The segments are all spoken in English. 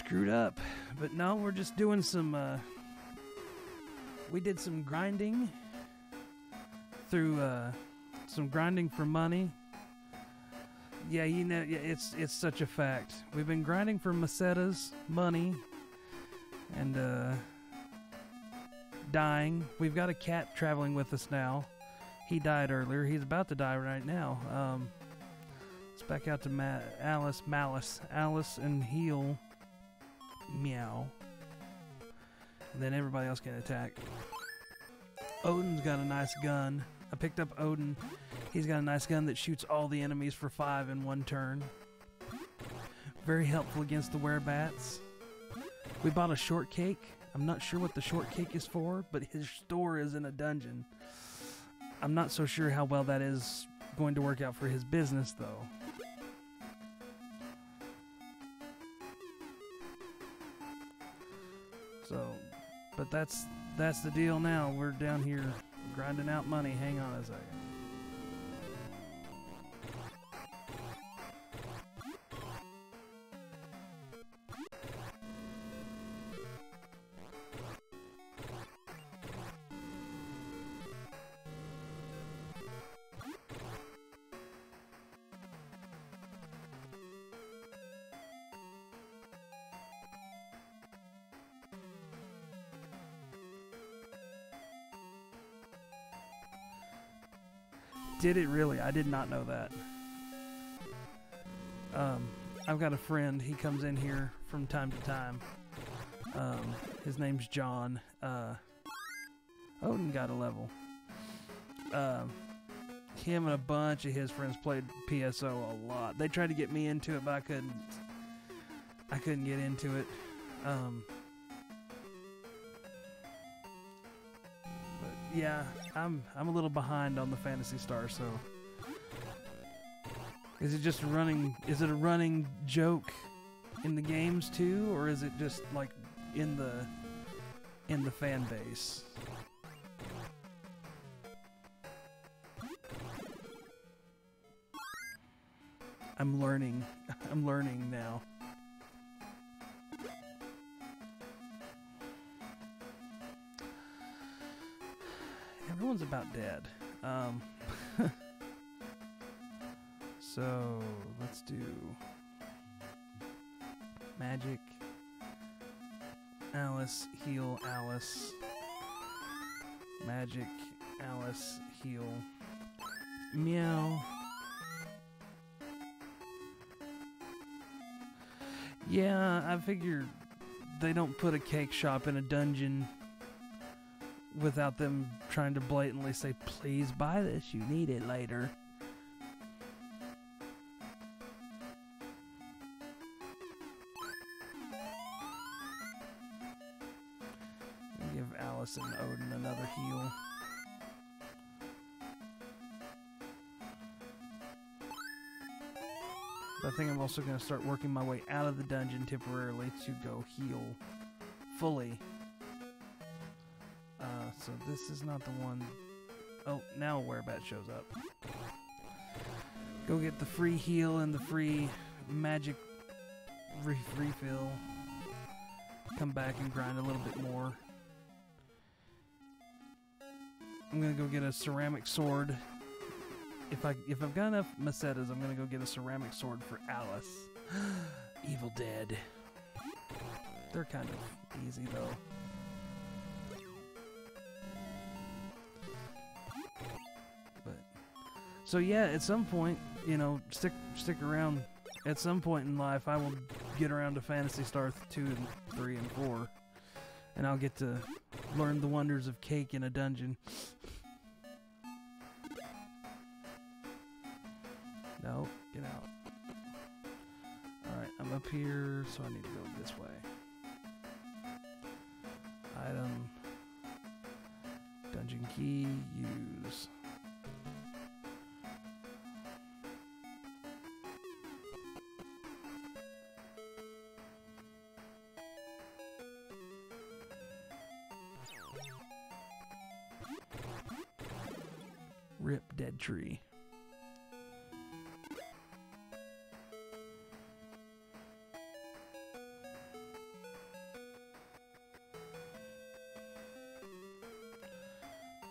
screwed up. But no, we're just doing some, we did some grinding through, some grinding for money. Yeah, you know, it's such a fact. We've been grinding for mesetas, money, and, dying. We've got a cat traveling with us now. He died earlier. He's about to die right now. Let's back out to Alice, and heal. Meow. And then everybody else can attack. Odin's got a nice gun. I picked up Odin. He's got a nice gun that shoots all the enemies for 5 in one turn. Very helpful against the werebats. We bought a shortcake. I'm not sure what the shortcake is for, but his store is in a dungeon. I'm not so sure how well that is going to work out for his business, though. So, but that's the deal now. We're down here grinding out money. Hang on a second. Did it really? I did not know that. I've got a friend. He comes in here from time to time. His name's John. Odin got a level. Him and a bunch of his friends played PSO a lot. They tried to get me into it, but I couldn't. I couldn't get into it. Yeah, I'm a little behind on the Phantasy Star, so is it just running? Is it a running joke in the games too, or is it just like in the fan base? I'm learning. I'm learning now. Everyone's about dead. So let's do magic. Alice, heal Alice. Magic, Alice, heal. Meow. Yeah, I figure they don't put a cake shop in a dungeon without them trying to blatantly say, please buy this, you need it later. I'll give Alice and Odin another heal. But I think I'm also going to start working my way out of the dungeon temporarily to go heal fully. So this is not the one. Oh, now a werebat shows up. Go get the free heal and the free magic refill. Come back and grind a little bit more. I'm gonna go get a ceramic sword. If I've got enough mesetas, I'm gonna go get a ceramic sword for Alice. Evil Dead. They're kind of easy though. So yeah, at some point, you know, stick around. At some point in life, I will get around to Phantasy Star 2 and 3 and 4. And I'll get to learn the wonders of cake in a dungeon. No, get out. Alright, I'm up here, so I need to go this way. Item. Dungeon key, use. Rip dead tree.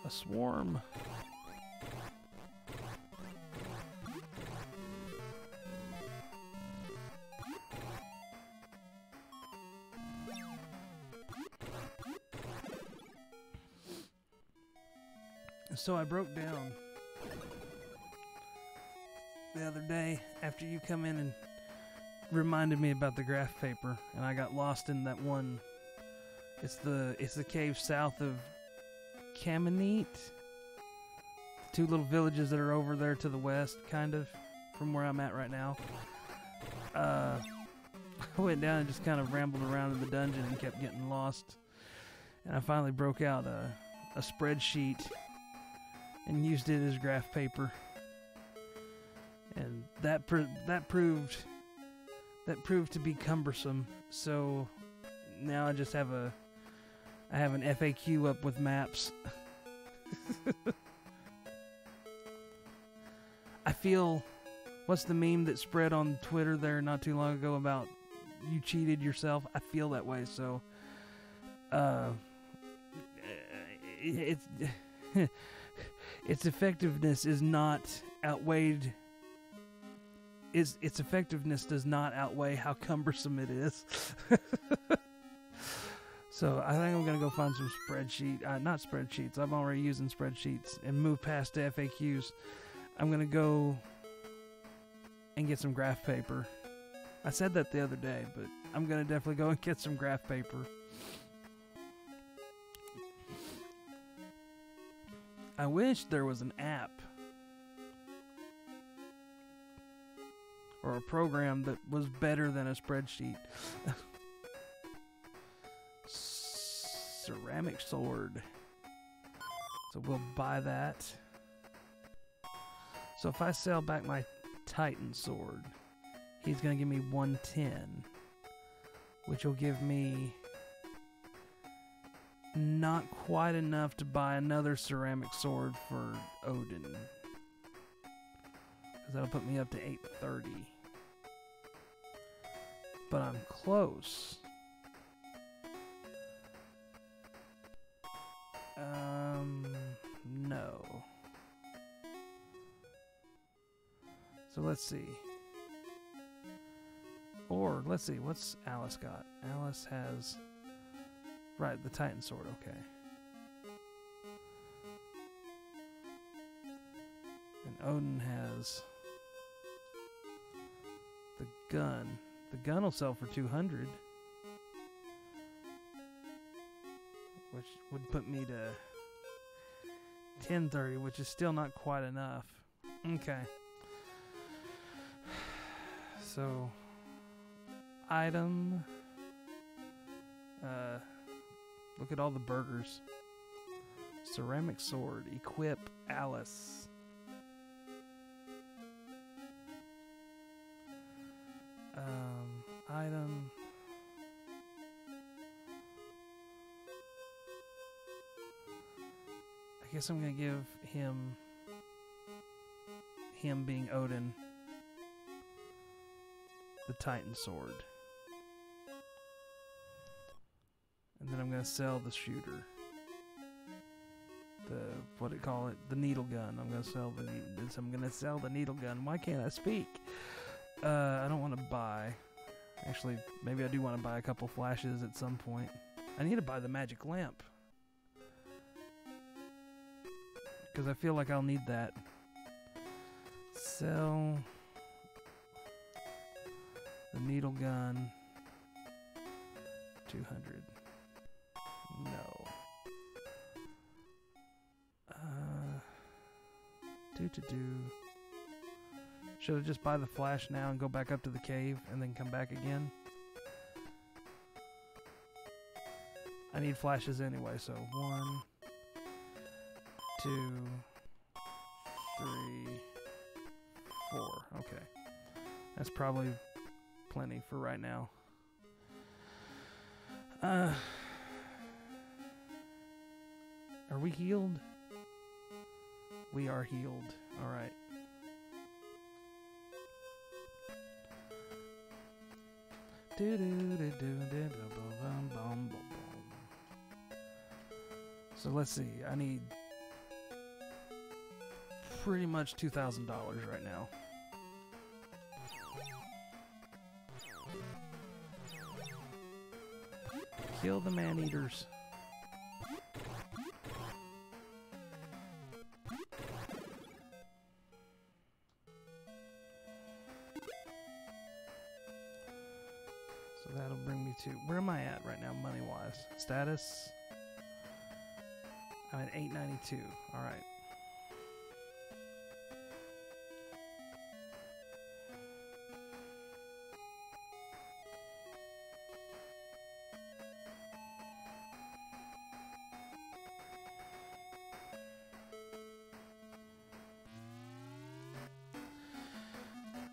A swarm. So I broke down the other day after you come in and reminded me about the graph paper, and I got lost in that one. It's the cave south of Caminite. Two little villages that are over there to the west, kind of, from where I'm at right now. I went down and just kind of rambled around in the dungeon and kept getting lost. And I finally broke out a spreadsheet and used it as graph paper. And that proved to be cumbersome. So now I just have an FAQ up with maps. I feel, what's the meme that spread on Twitter there not too long ago about you cheated yourself? I feel that way, so it's its effectiveness is not outweighed. Its effectiveness does not outweigh how cumbersome it is. So I think I'm gonna go find some not spreadsheets. I'm already using spreadsheets and move past the FAQs. I'm gonna go and get some graph paper. I said that the other day, but I'm gonna definitely go and get some graph paper. I wish there was an app or a program that was better than a spreadsheet. Ceramic sword. So we'll buy that. So if I sell back my Titan sword, he's going to give me 110, which will give me not quite enough to buy another ceramic sword for Odin. Because that'll put me up to 830. But I'm close. No. So let's see. Or, let's see, what's Alice got? Alice has... Right, the Titan sword, okay. And Odin has... the gun. The gun will sell for 200. Which would put me to 1030, which is still not quite enough. Okay. So, item. Look at all the burgers. Ceramic sword. Equip Alice. Item. I guess I'm going to give him being Odin, the Titan sword. And then I'm going to sell the shooter. What do you call it? The needle gun. I'm going to sell the needle gun. Why can't I speak? I don't want to buy. Actually, maybe I do want to buy a couple flashes at some point. I need to buy the magic lamp. Because I feel like I'll need that. Sell the needle gun. 200. No. Should I just buy the flash now and go back up to the cave and then come back again? I need flashes anyway, so 1, 2, 3, 4. Okay. That's probably plenty for right now. Are we healed? We are healed. Alright. So let's see. I need pretty much $2,000 right now. Kill the man-eaters. So that'll bring me to... Where am I at right now, money-wise? Status? I'm at 892. Alright.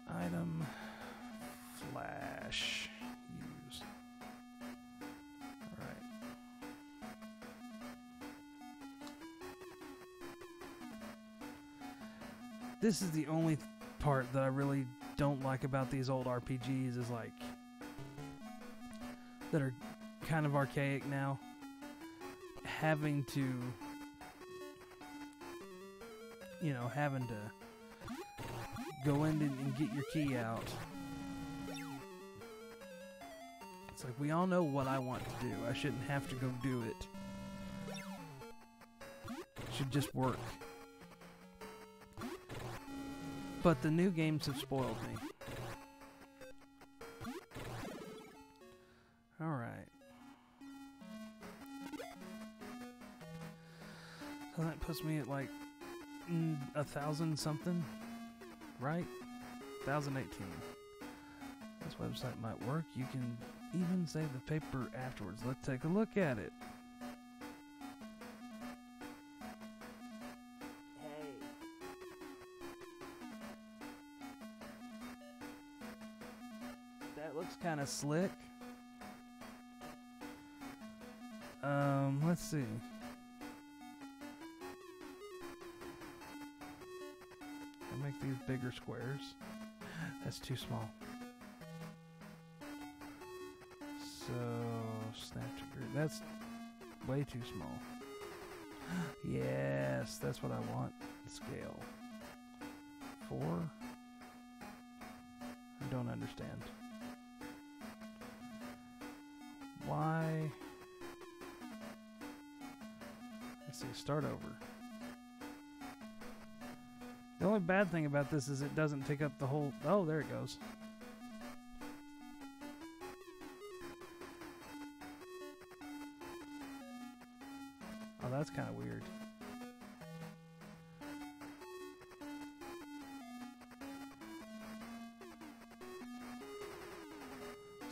Item flash use. All right. This is the only part that I really don't like about these old RPGs is like that are kind of archaic now. Having to, you know, having to go in and get your key out. It's like, we all know what I want to do. I shouldn't have to go do it. It should just work. But the new games have spoiled me. Alright. So that puts me at like 1,000 something. Right? 1018. This website might work. You can even save the paper afterwards. Let's take a look at it. Hey. That looks kind of slick. Let's see. Make these bigger squares. That's too small. So, snap to grid. That's way too small. Yes, that's what I want. Scale. 4? I don't understand. Why? Let's see, start over. The only bad thing about this is it doesn't take up the whole... Oh, there it goes. Oh, that's kind of weird.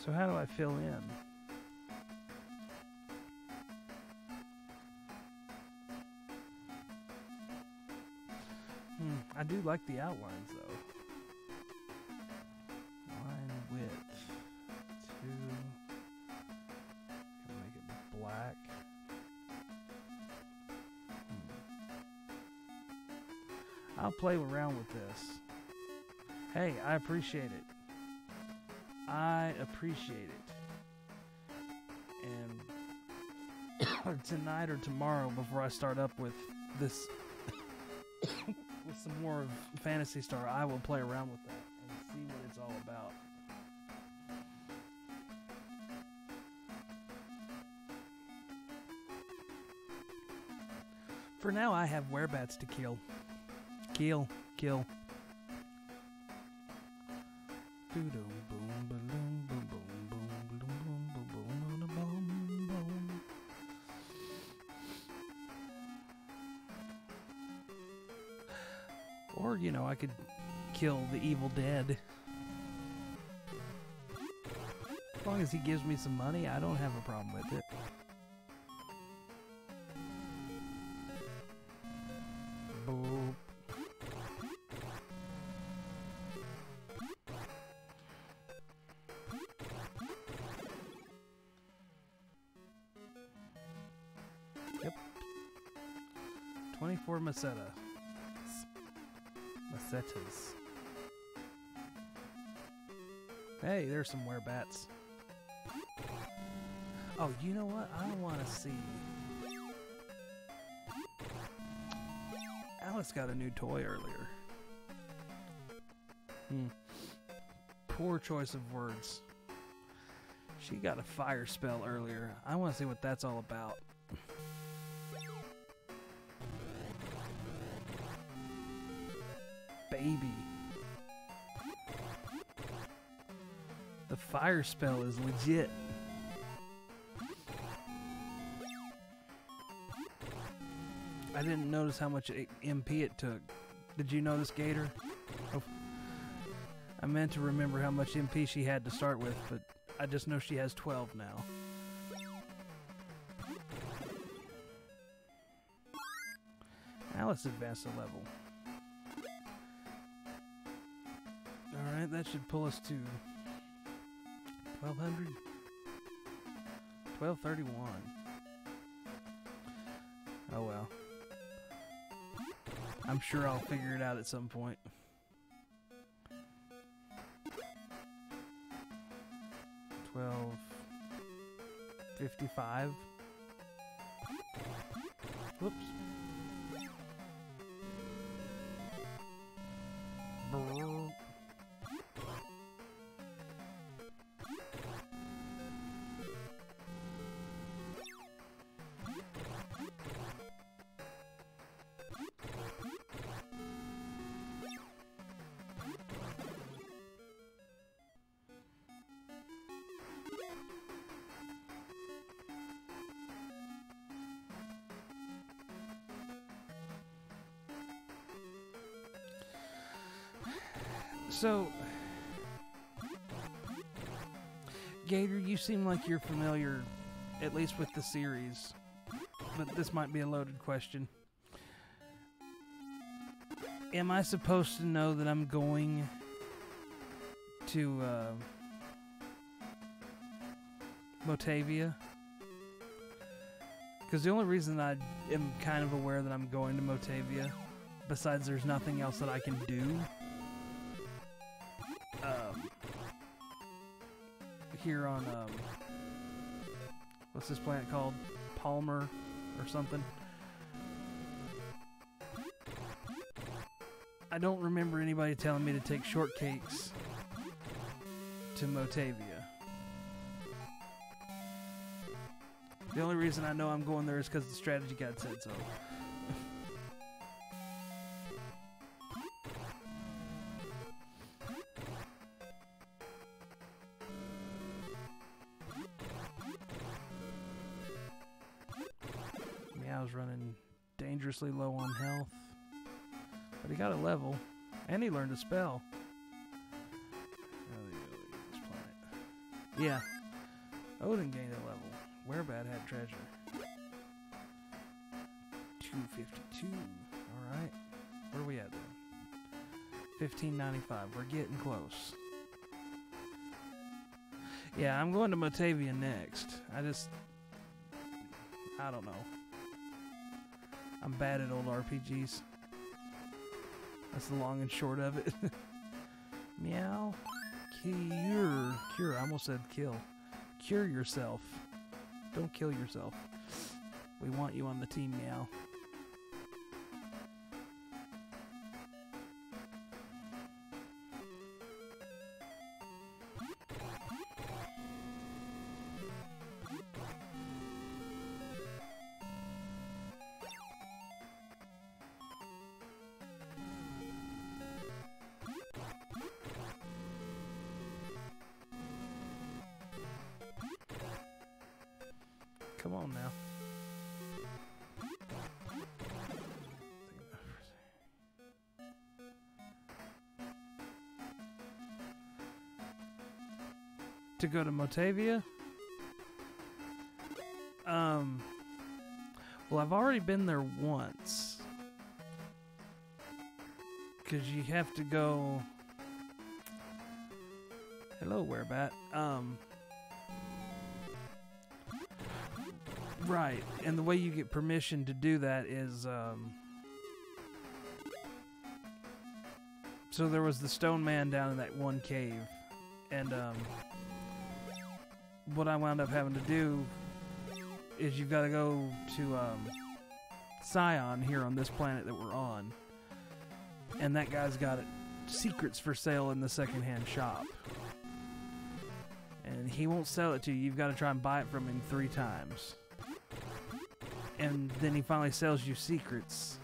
So how do I fill in? I do like the outlines, though. Line width. 2. Gonna make it black. I'll play around with this. Hey, I appreciate it. I appreciate it. And tonight or tomorrow, before I start up with this... with some more of Phantasy Star, I will play around with that and see what it's all about. For now, I have werebats to kill. Kill. Kill. Boom, boom, boom, boom, boom, boom, boom, boom, boom, boom, boom. Or, you know, I could kill the Evil Dead. As long as he gives me some money, I don't have a problem with it. Boop. Yep. 24 Macetas. Hey, there's some werebats. Oh, you know what? I want to see. I Alice got a new toy earlier. Poor choice of words. She got a fire spell earlier. I want to see what that's all about. Baby. The fire spell is legit. I didn't notice how much MP it took. Did you notice, Gator? Oh. I meant to remember how much MP she had to start with, but I just know she has 12 now. Alice advanced a level. Alright, that should pull us to 1200? 1231. Oh well. I'm sure I'll figure it out at some point. $12.55. Whoops. Brrr. So, Gator, you seem like you're familiar, at least with the series, but this might be a loaded question. Am I supposed to know that I'm going to Motavia? Because the only reason I am kind of aware that I'm going to Motavia, besides there's nothing else that I can do, here on, what's this planet called? Palmer or something. I don't remember anybody telling me to take shortcakes to Motavia. The only reason I know I'm going there is because the strategy guide said so. Running dangerously low on health, but he got a level and he learned a spell. This planet. Yeah, Odin gained a level. Wherebat had treasure. 252. All right, where are we at then? 1595. We're getting close. Yeah, I'm going to Motavia next. I don't know. I'm bad at old RPGs. That's the long and short of it. Meow. Cure. I almost said kill. Cure yourself. Don't kill yourself. We want you on the team, Meow. Come on now. To go to Motavia? Well, I've already been there once. Because you have to go... Hello, Wherebat. Right, and the way you get permission to do that is, so there was the stone man down in that one cave, and, what I wound up having to do is you've got to go to, Scion here on this planet that we're on, and that guy's got secrets for sale in the secondhand shop. And he won't sell it to you. You've got to try and buy it from him 3 times. And then he finally sells you secrets.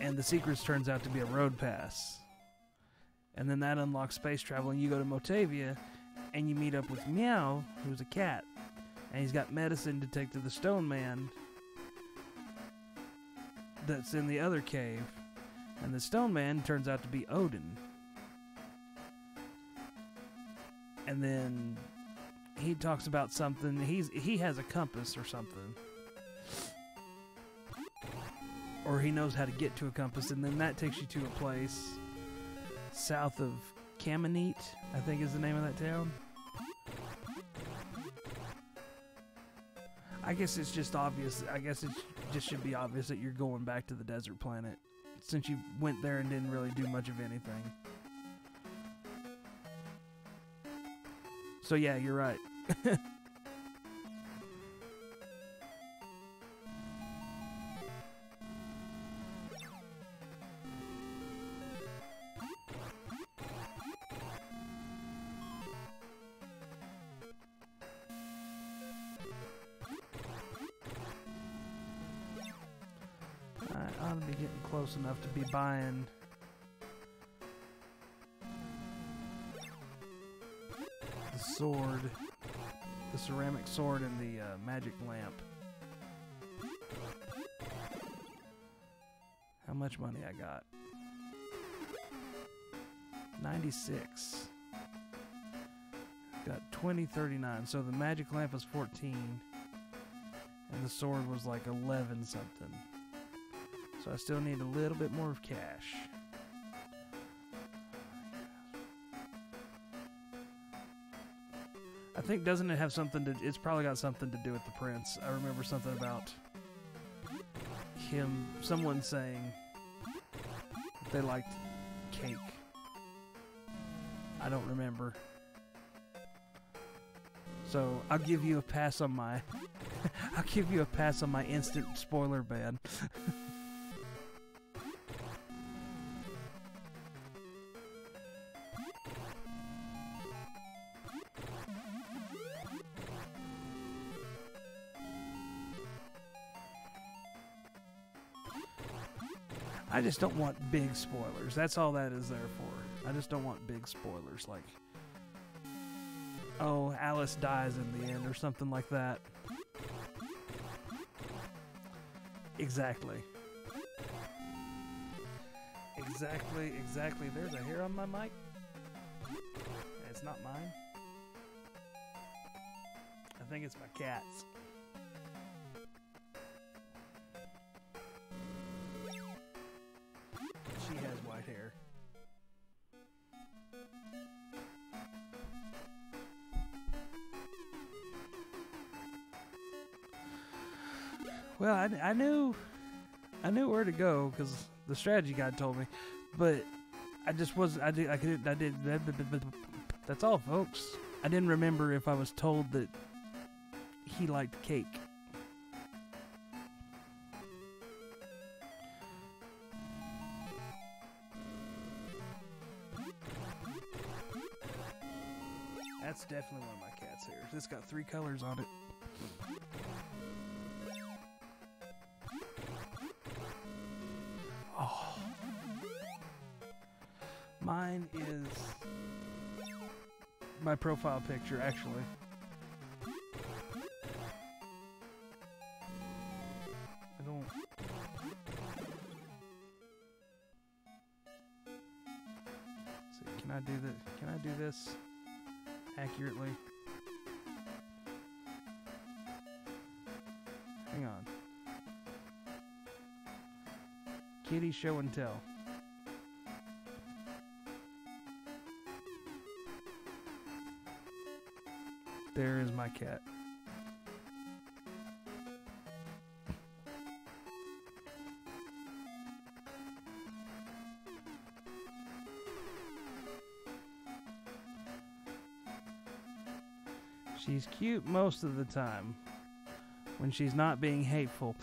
And the secrets turns out to be a road pass. And then that unlocks space travel, and you go to Motavia, and you meet up with Meow, who's a cat. And he's got medicine to take to the Stone Man that's in the other cave. And the Stone Man turns out to be Odin. And then he talks about something. He has a compass or something. Or he knows how to get to a compass, and then that takes you to a place south of Caminite, I think is the name of that town. I guess it's just obvious. I guess it just should be obvious that you're going back to the desert planet, since you went there and didn't really do much of anything. So yeah, you're right. I ought to be getting close enough to be buying the sword, the ceramic sword, and the magic lamp. How much money I got? 96. Got 2039. So the magic lamp was 14, and the sword was like 11 something. So I still need a little bit more of cash. I think, doesn't it have something to... It's probably got something to do with the prince. I remember something about him... Someone saying that they liked cake. I don't remember. So I'll give you a pass on my... I'll give you a pass on my instant spoiler ban. I just don't want big spoilers. That's all that is there for. I just don't want big spoilers, like, oh, Alice dies in the end or something like that. Exactly. Exactly. There's a hair on my mic. It's not mine. I think it's my cat's. She has white hair. Well, I knew where to go because the strategy guide told me, but I just wasn't. I did. That's all, folks. I didn't remember if I was told that he liked cake. That's definitely one of my cat's hairs. It's got 3 colors on it. Oh. Mine is my profile picture, actually. I don't... See, can I do that? Can I do this accurately? Hang on. Kitty show and tell. There is my cat. She's cute most of the time when she's not being hateful.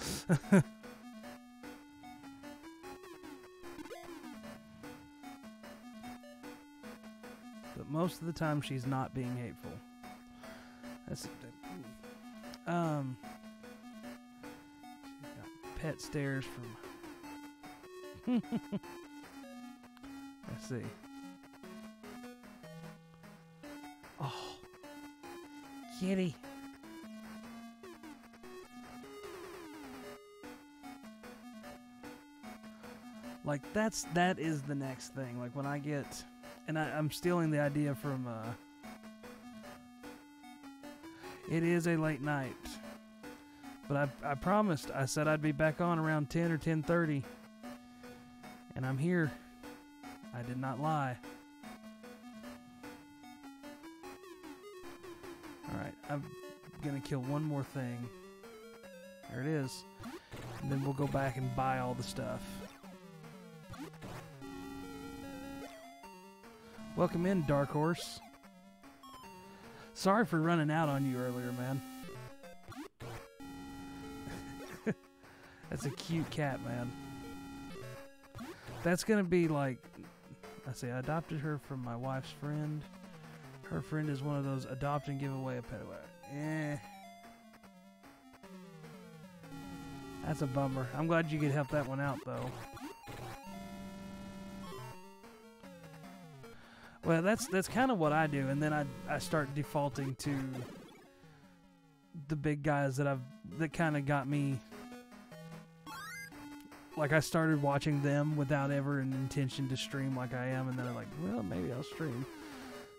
most of the time she's not being hateful. That's she's got pet stares from. Let's see. Oh, kitty. Like that is the next thing. Like when I get, and I'm stealing the idea from. It is a late night, but I promised. I said I'd be back on around 10 or 10:30, and I'm here. I did not lie. All right, I'm gonna kill one more thing. There it is, and then we'll go back and buy all the stuff. Welcome in, Dark Horse. Sorry for running out on you earlier, man. That's a cute cat, man. That's gonna be like, I say, I adopted her from my wife's friend. Her friend is one of those adopt and give away a pet. That's a bummer. I'm glad you could help that one out, though. Well, that's kind of what I do, and then I start defaulting to the big guys that kind of got me. Like I started watching them without ever an intention to stream like I am, and then I'm like, well, maybe I'll stream.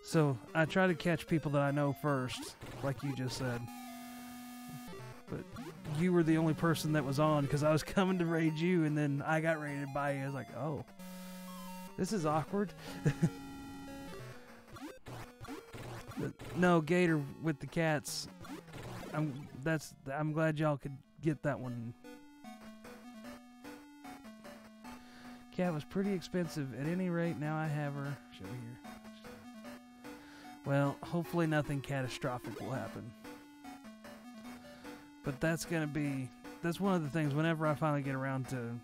So I try to catch people that I know first, like you just said. But you were the only person that was on because I was coming to raid you, and then I got raided by you. I was like, oh, this is awkward. But no, Gator with the cats. I'm glad y'all could get that one. Cat was pretty expensive. At any rate, now I have her. Show here. Well, hopefully nothing catastrophic will happen. But that's one of the things whenever I finally get around to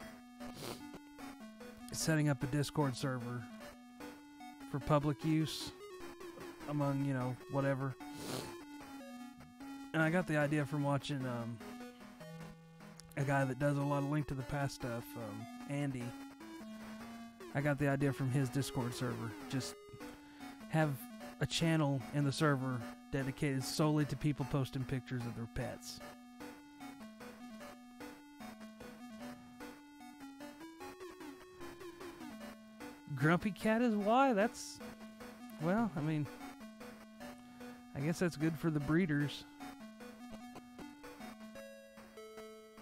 setting up a Discord server for public use among, whatever. And I got the idea from watching a guy that does a lot of Link to the Past stuff, Andy. I got the idea from his Discord server. Just have a channel in the server dedicated solely to people posting pictures of their pets. Grumpy Cat is why? That's... Well, I mean... I guess that's good for the breeders.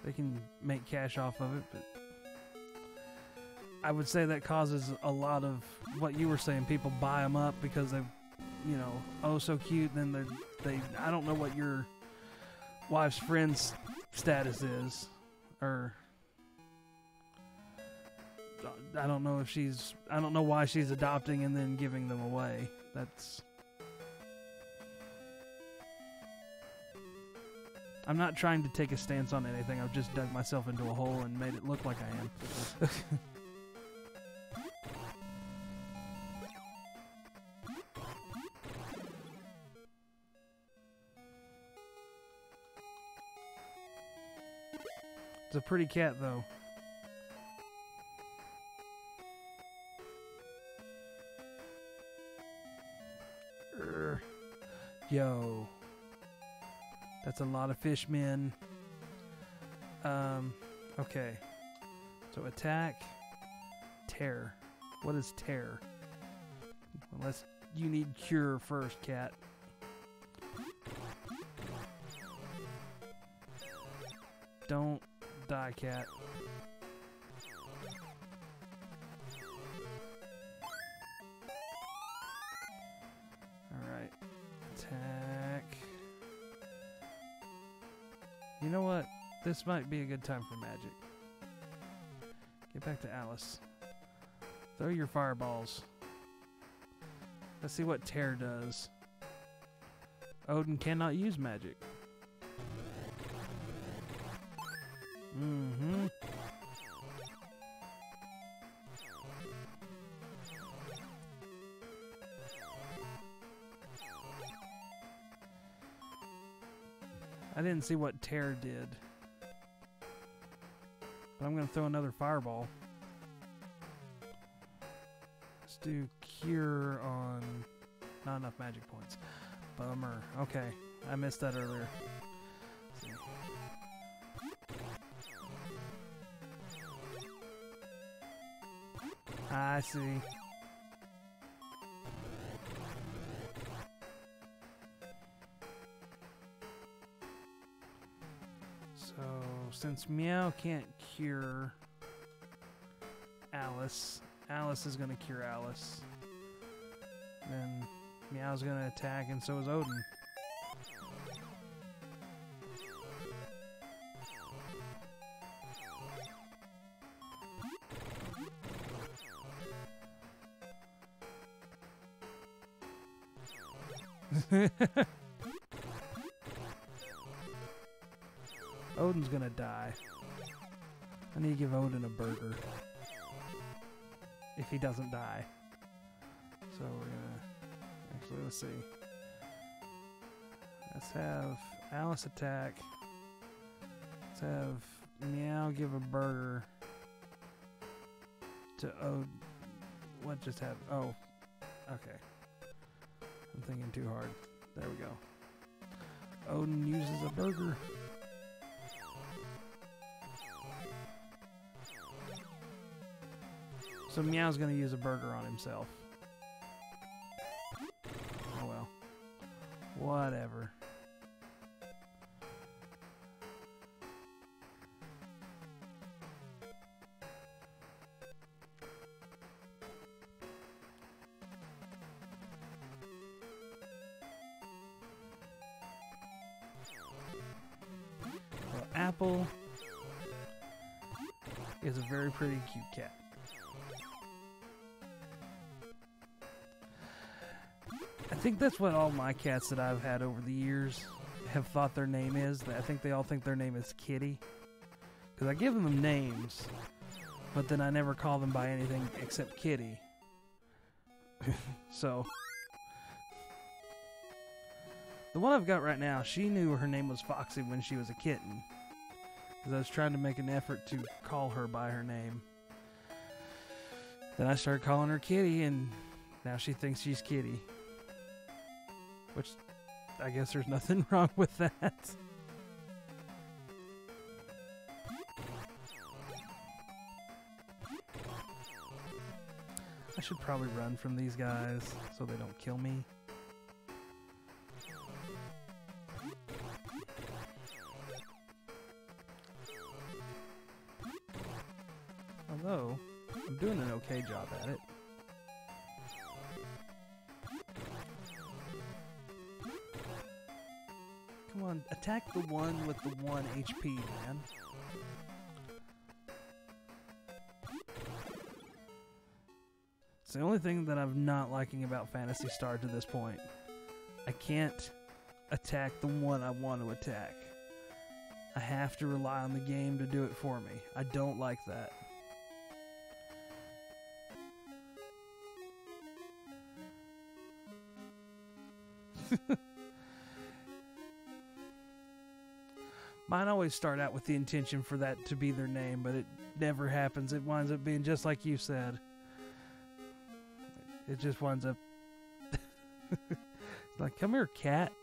They can make cash off of it, but... I would say that causes a lot of what you were saying. People buy them up because they're, oh, so cute. And then they I don't know what your wife's friend's status is, or I don't know if I don't know why she's adopting and then giving them away. I'm not trying to take a stance on anything. I've just dug myself into a hole and made it look like I am. It's a pretty cat, though. Yo. That's a lot of fish men. Okay. So attack. Tear. What is tear? Unless you need cure first, cat. Don't die, cat. Alright. Attack. You know what? This might be a good time for magic. Get back to Alice. Throw your fireballs. Let's see what tear does. Odin cannot use magic. Mm-hmm. I didn't see what Tear did. But I'm going to throw another fireball. Let's do Cure on... Not enough magic points. Bummer. Okay. I missed that earlier. Let's see. I see. So, since Meow can't cure Alice, Alice is going to cure Alice. Then Meow's going to attack, and so is Odin. Odin's gonna die. I need to give Odin a burger. If he doesn't die. So we're gonna... Actually, let's see. Let's have Alice attack. Let's have Meow give a burger to Odin. What just happened? Oh, okay. I'm thinking too hard. There we go. Odin uses a burger. So Meow's gonna use a burger on himself. Oh well. Whatever. Well, Apple is a very pretty cute cat. I think that's what all my cats that I've had over the years have thought their name is. I think they all think their name is Kitty. Because I give them names, but then I never call them by anything except Kitty. So, the one I've got right now, she knew her name was Foxy when she was a kitten. Because I was trying to make an effort to call her by her name. Then I started calling her Kitty, and now she thinks she's Kitty. Which, I guess there's nothing wrong with that. I should probably run from these guys so they don't kill me. Although, I'm doing an okay job at it. Come on, attack the one with the 1 HP, man. It's the only thing that I'm not liking about Phantasy Star to this point. I can't attack the one I want to attack. I have to rely on the game to do it for me. I don't like that. Mine always start out with the intention for that to be their name, but it never happens. It winds up being just like you said. It just winds up... It's like, come here, cat.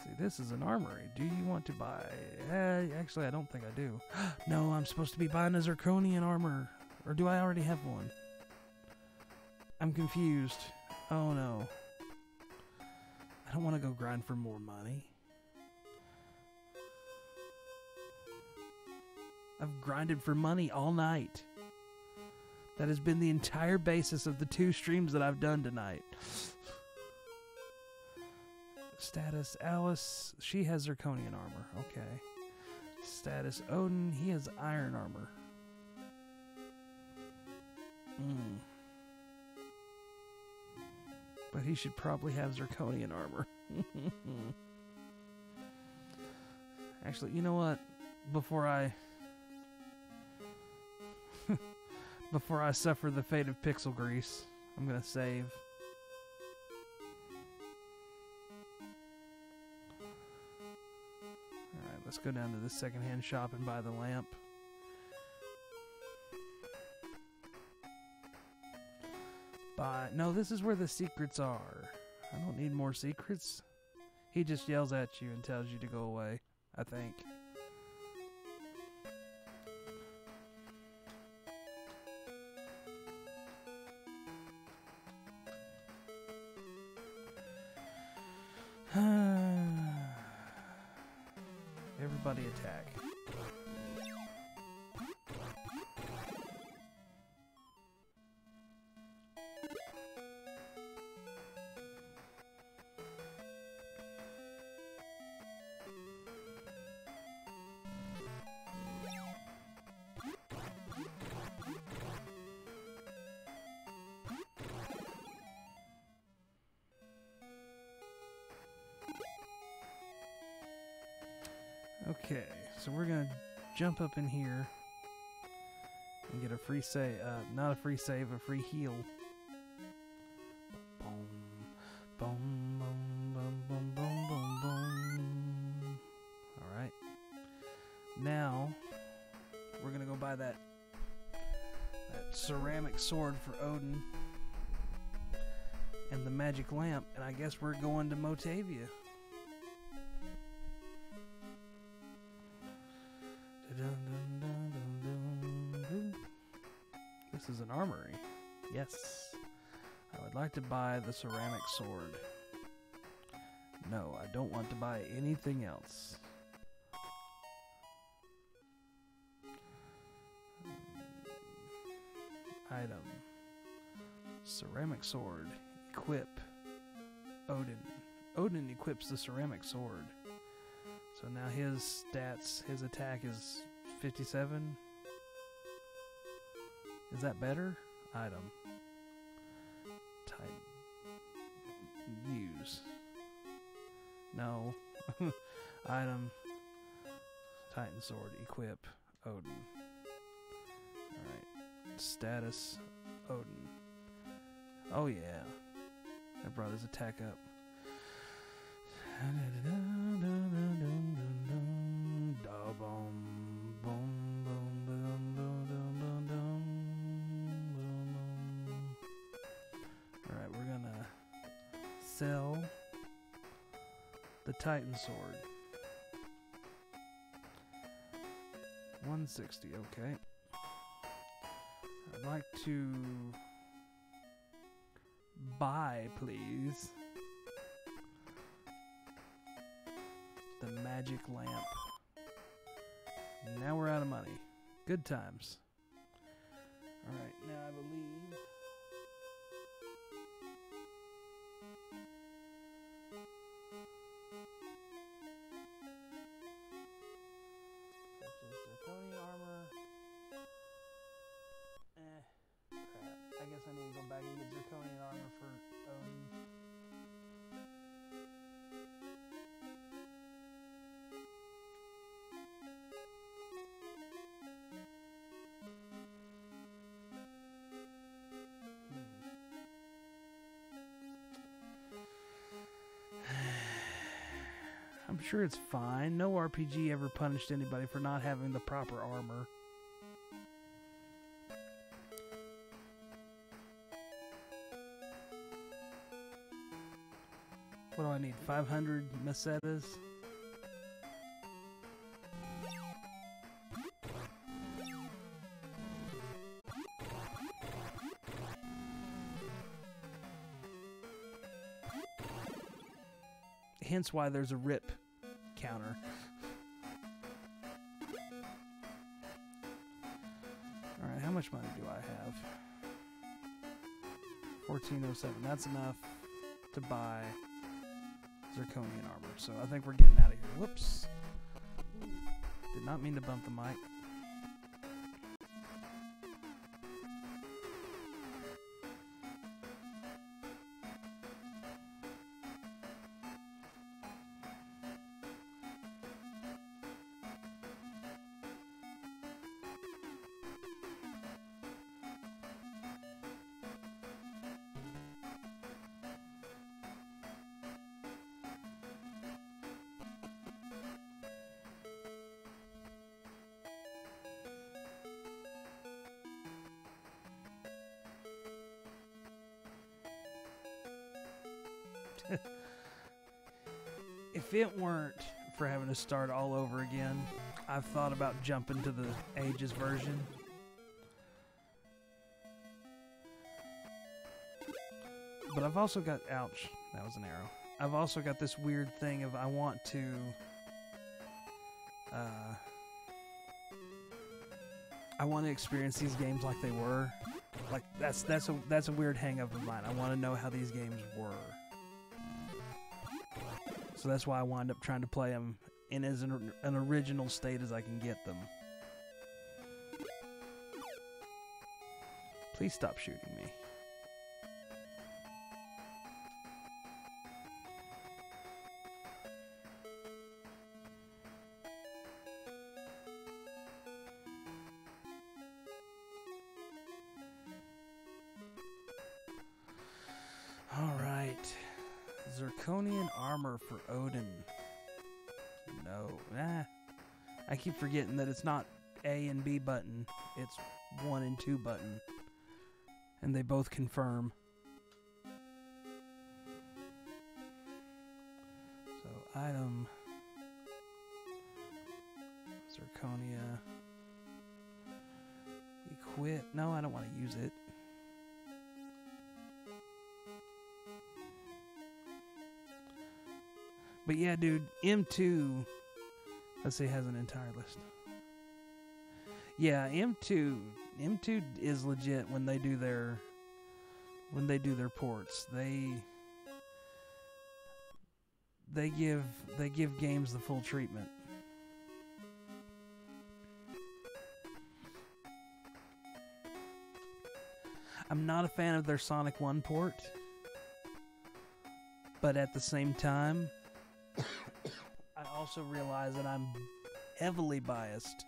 See, this is an armory. Do you want to buy... actually, I don't think I do. No, I'm supposed to be buying a zirconian armor. Or do I already have one? I'm confused. Oh, no. I don't want to go grind for more money. I've grinded for money all night. That has been the entire basis of the 2 streams that I've done tonight. Status Alice, she has zirconian armor. Okay. Status Odin, he has iron armor. But he should probably have zirconian armor. Actually, you know what? Before I suffer the fate of pixel grease, I'm gonna save. Let's go down to the secondhand shop and buy the lamp. No, this is where the secrets are. I don't need more secrets. He just yells at you and tells you to go away, I think. Everybody attack. Okay, so we're gonna jump up in here and get a free save, not a free save, a free heal. Boom, boom, boom, boom, boom, boom, boom, boom. Alright. Now, we're gonna go buy that ceramic sword for Odin and the magic lamp, and I guess we're going to Motavia. This is an armory. Yes. I would like to buy the ceramic sword. No, I don't want to buy anything else. Item. Ceramic sword. Equip. Odin. Odin equips the ceramic sword. So now his stats, his attack is 57. Is that better? Item. Type. Use. No. Item. Titan sword. Equip. Odin. Alright. Status. Odin. Oh yeah. I brought his attack up. Alright, we're gonna sell the Titan sword. 160, okay. I'd like to buy, please, the magic lamp. Now we're out of money. Good times. Alright, now I believe purchase zirconia armor. Crap. I guess I need to go back and get zirconia armor for Odin. I'm sure it's fine. No RPG ever punished anybody for not having the proper armor. What do I need? 500 mesetas? Hence why there's a rip counter. Alright, how much money do I have? 1407. That's enough to buy zirconian armor. So I think we're getting out of here. Whoops. Did not mean to bump the mic. If it weren't for having to start all over again, I've thought about jumping to the Ages version. But I've also got, ouch, that was an arrow. I've also got this weird thing of I want to, experience these games like they were. Like that's a weird hang up of mine. I want to know how these games were. So that's why I wind up trying to play them in as an original state as I can get them. Please stop shooting me. Alright. Zirconian armor for Odin. No. I keep forgetting that it's not A and B button. It's 1 and 2 button. And they both confirm. So, item. Zirconia. Equip. No, I don't want to use it. But yeah, dude, M2, let's see, has an entire list. Yeah, M2 is legit when they do their ports. They give games the full treatment. I'm not a fan of their Sonic 1 port, but at the same time, I also realize that I'm heavily biased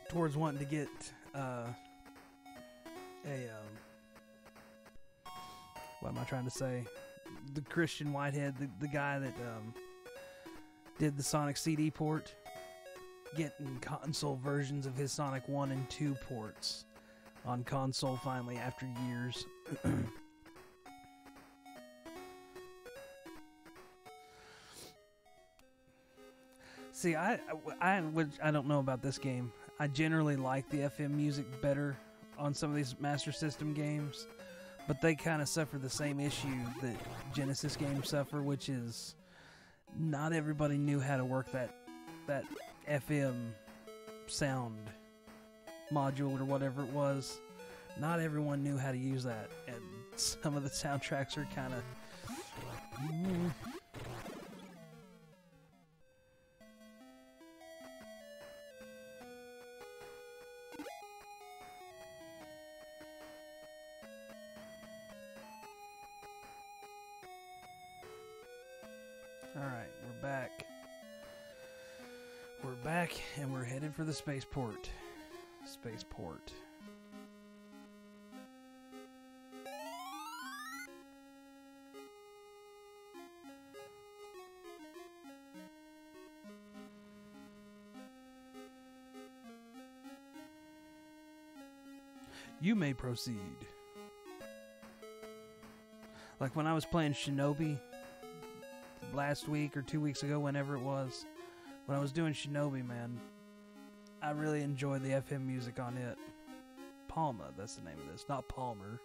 towards wanting to get what am I trying to say? The Christian Whitehead, the guy that did the Sonic CD port, getting console versions of his Sonic 1 and 2 ports on console finally after years. See, I don't know about this game. I generally like the FM music better on some of these Master System games, but they kind of suffer the same issue that Genesis games suffer, which is not everybody knew how to work that FM sound module or whatever it was. Not everyone knew how to use that, and some of the soundtracks are kind of... Alright, we're back. We're back, and we're headed for the spaceport. Spaceport. You may proceed. Like when I was playing Shinobi last week or 2 weeks ago, whenever it was, when I was doing Shinobi, man, I really enjoyed the FM music on it. Palma, that's the name of this, not Palmer.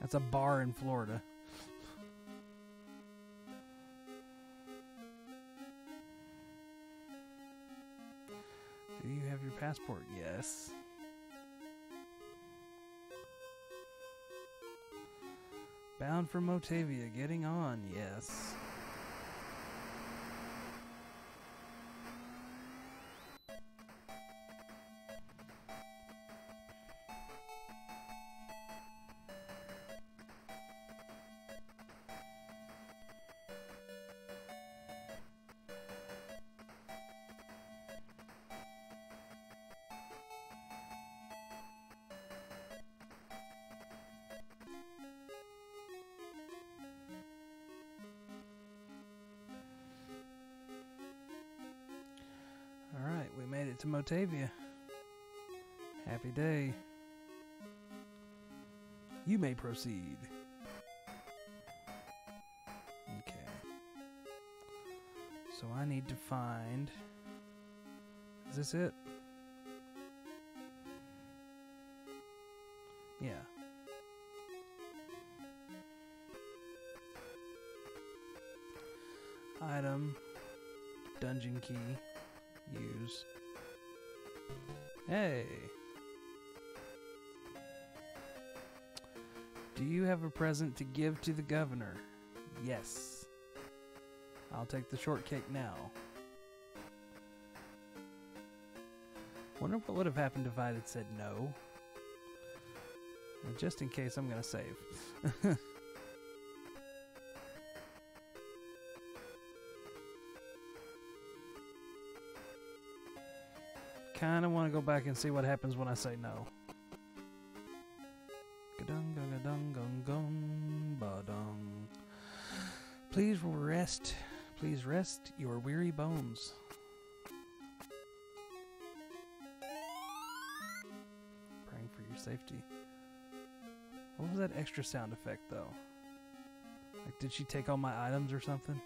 That's a bar in Florida. Do you have your passport? Yes. Bound for Motavia, getting on, yes. Alright, we made it to Motavia. Happy day. You may proceed. Okay. So I need to find... Is this it? Yeah. Item. Dungeon key. Use. Hey! Do you have a present to give to the governor? Yes. I'll take the shortcake now. Wonder what would have happened if I had said no. And just in case, I'm gonna save. Kinda wanna go back and see what happens when I say no. Please rest your weary bones. Praying for your safety. What was that extra sound effect though? Like, did she take all my items or something?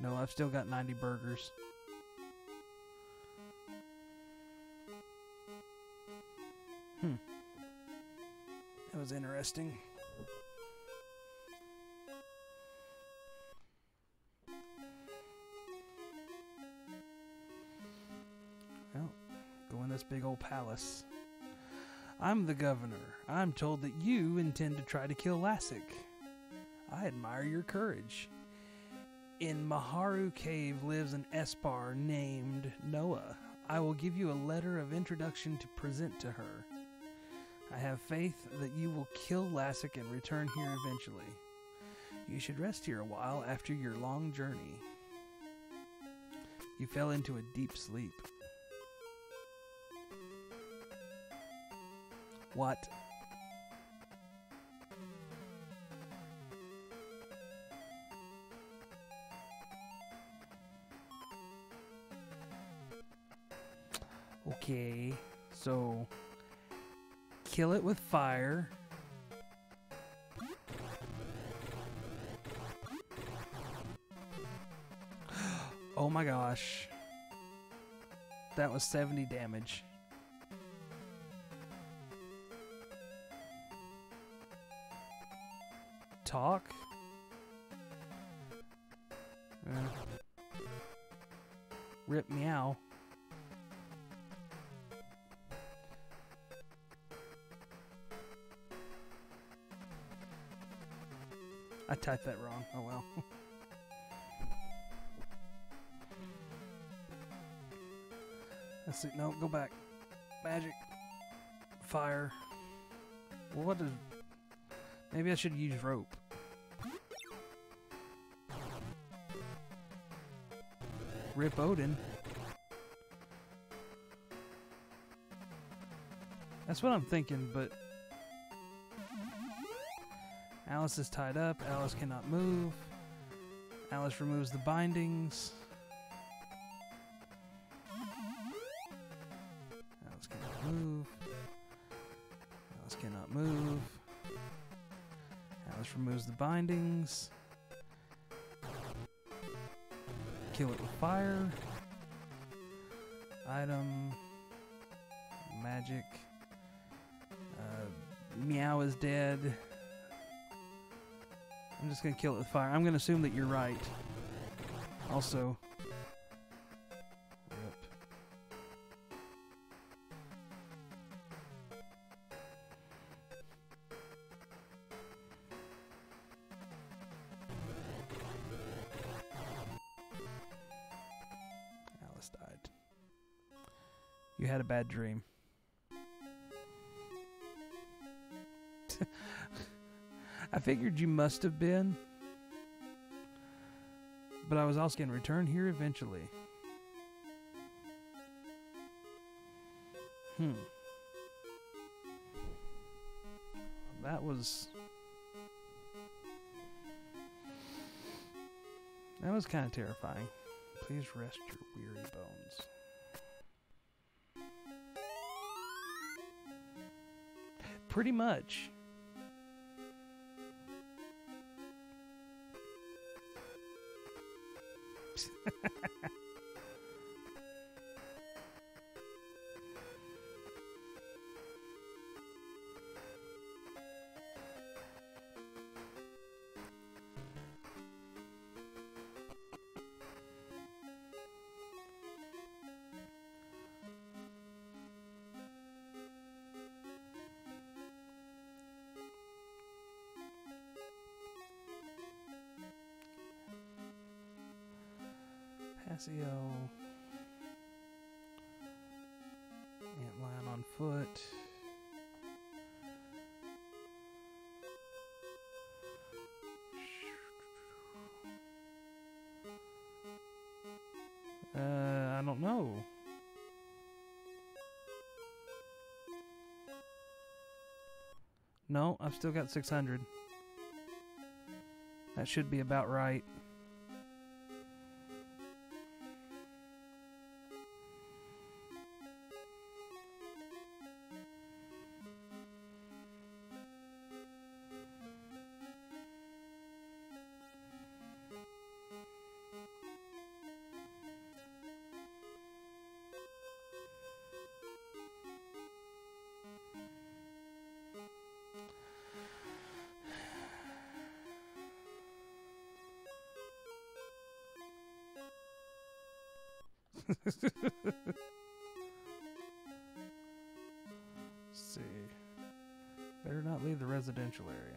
No, I've still got 90 burgers. That was interesting. Well, go in this big old palace. I'm the governor. I'm told that you intend to try to kill Lassic. I admire your courage. In Maharu Cave lives an Espar named Noah. I will give you a letter of introduction to present to her. I have faith that you will kill Lassic and return here eventually. You should rest here a while after your long journey. You fell into a deep sleep. What? Okay, so kill it with fire. Oh my gosh. That was 70 damage. Talk? Rip meow. I typed that wrong. Oh well. Let's see. No, go back. Magic. Fire. Well, what does... Maybe I should use rope. Rip Odin. That's what I'm thinking, but... Alice is tied up. Alice cannot move. Alice removes the bindings. Alice cannot move. Alice cannot move. Alice removes the bindings. Kill it with fire. Item. Magic. Meow is dead. I'm just going to kill it with fire. I'm going to assume that you're right. Also. Rip. Alice died. You had a bad dream. I figured you must have been, but I was also going to return here eventually. That was kind of terrifying. Please rest your weary bones. Pretty much. Passio. Antlion on foot. I don't know. No, I've still got 600. That should be about right. Let's see. Better not leave the residential area.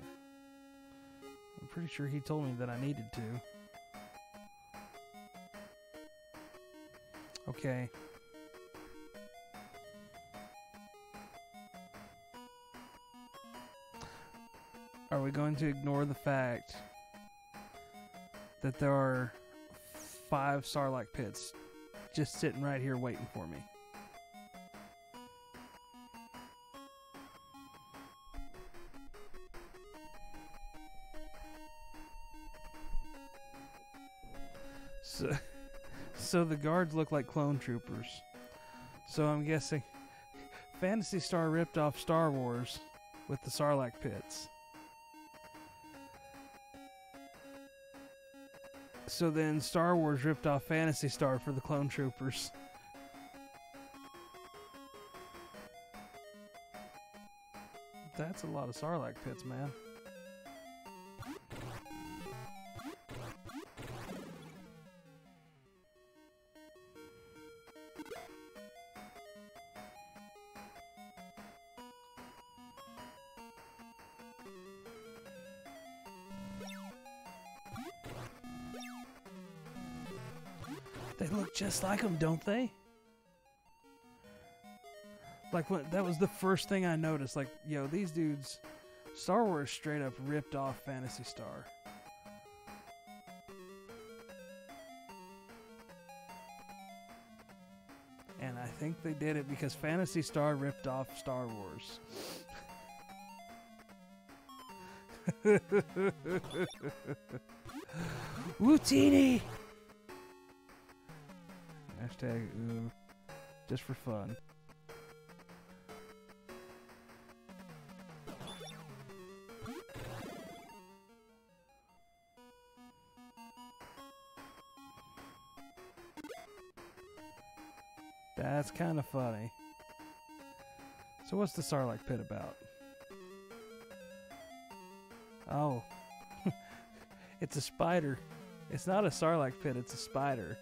I'm pretty sure he told me that I needed to. Okay. Are we going to ignore the fact that there are 5 Sarlacc pits just sitting right here waiting for me? So the guards look like clone troopers. So I'm guessing Phantasy Star ripped off Star Wars with the Sarlacc pits. So then Star Wars ripped off Phantasy Star for the clone troopers. That's a lot of Sarlacc pits, man. They look just like them, don't they? Like, that was the first thing I noticed. Like, yo, these dudes, Star Wars straight up ripped off Phantasy Star. And I think they did it because Phantasy Star ripped off Star Wars. Wootini! Hashtag ooh, just for fun. That's kind of funny. So what's the Sarlacc pit about? Oh. It's a spider. It's not a Sarlacc pit, it's a spider.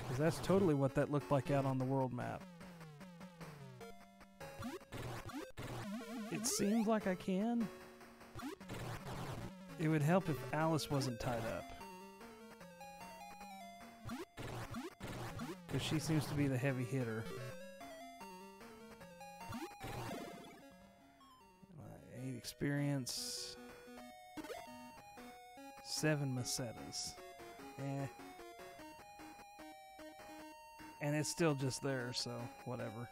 Because that's totally what that looked like out on the world map. It seems like I can. It would help if Alice wasn't tied up. Because she seems to be the heavy hitter. 8 experience. 7 Macetas. Eh. And it's still just there, so whatever.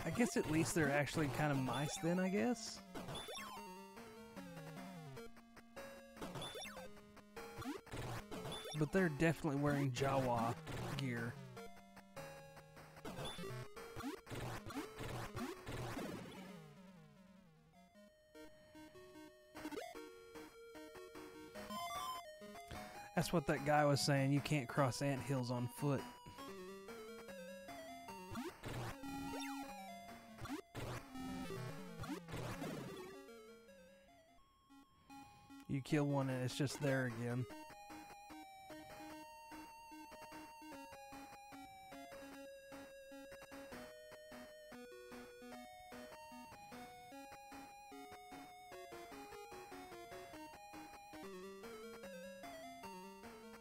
I guess at least they're actually kind of mice then, I guess. But they're definitely wearing Jawa gear. That's what that guy was saying, you can't cross anthills on foot. You kill one and it's just there again.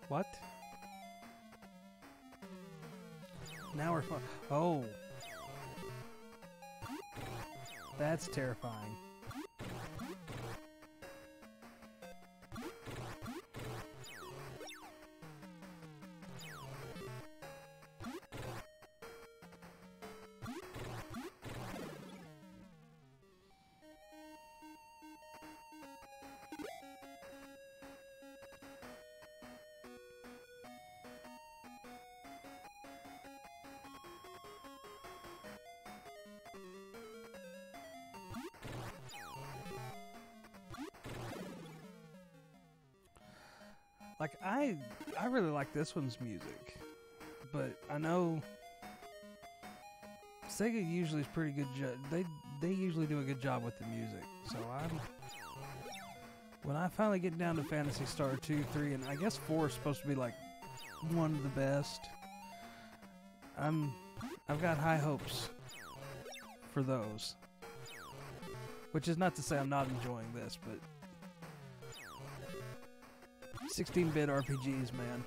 What? Now we're fun. Oh. That's terrifying. Like, I really like this one's music, but I know Sega usually is pretty good. They usually do a good job with the music. So when I finally get down to Phantasy Star 2, 3, and I guess 4 is supposed to be like one of the best. I've got high hopes for those. Which is not to say I'm not enjoying this, but 16-bit RPGs, man.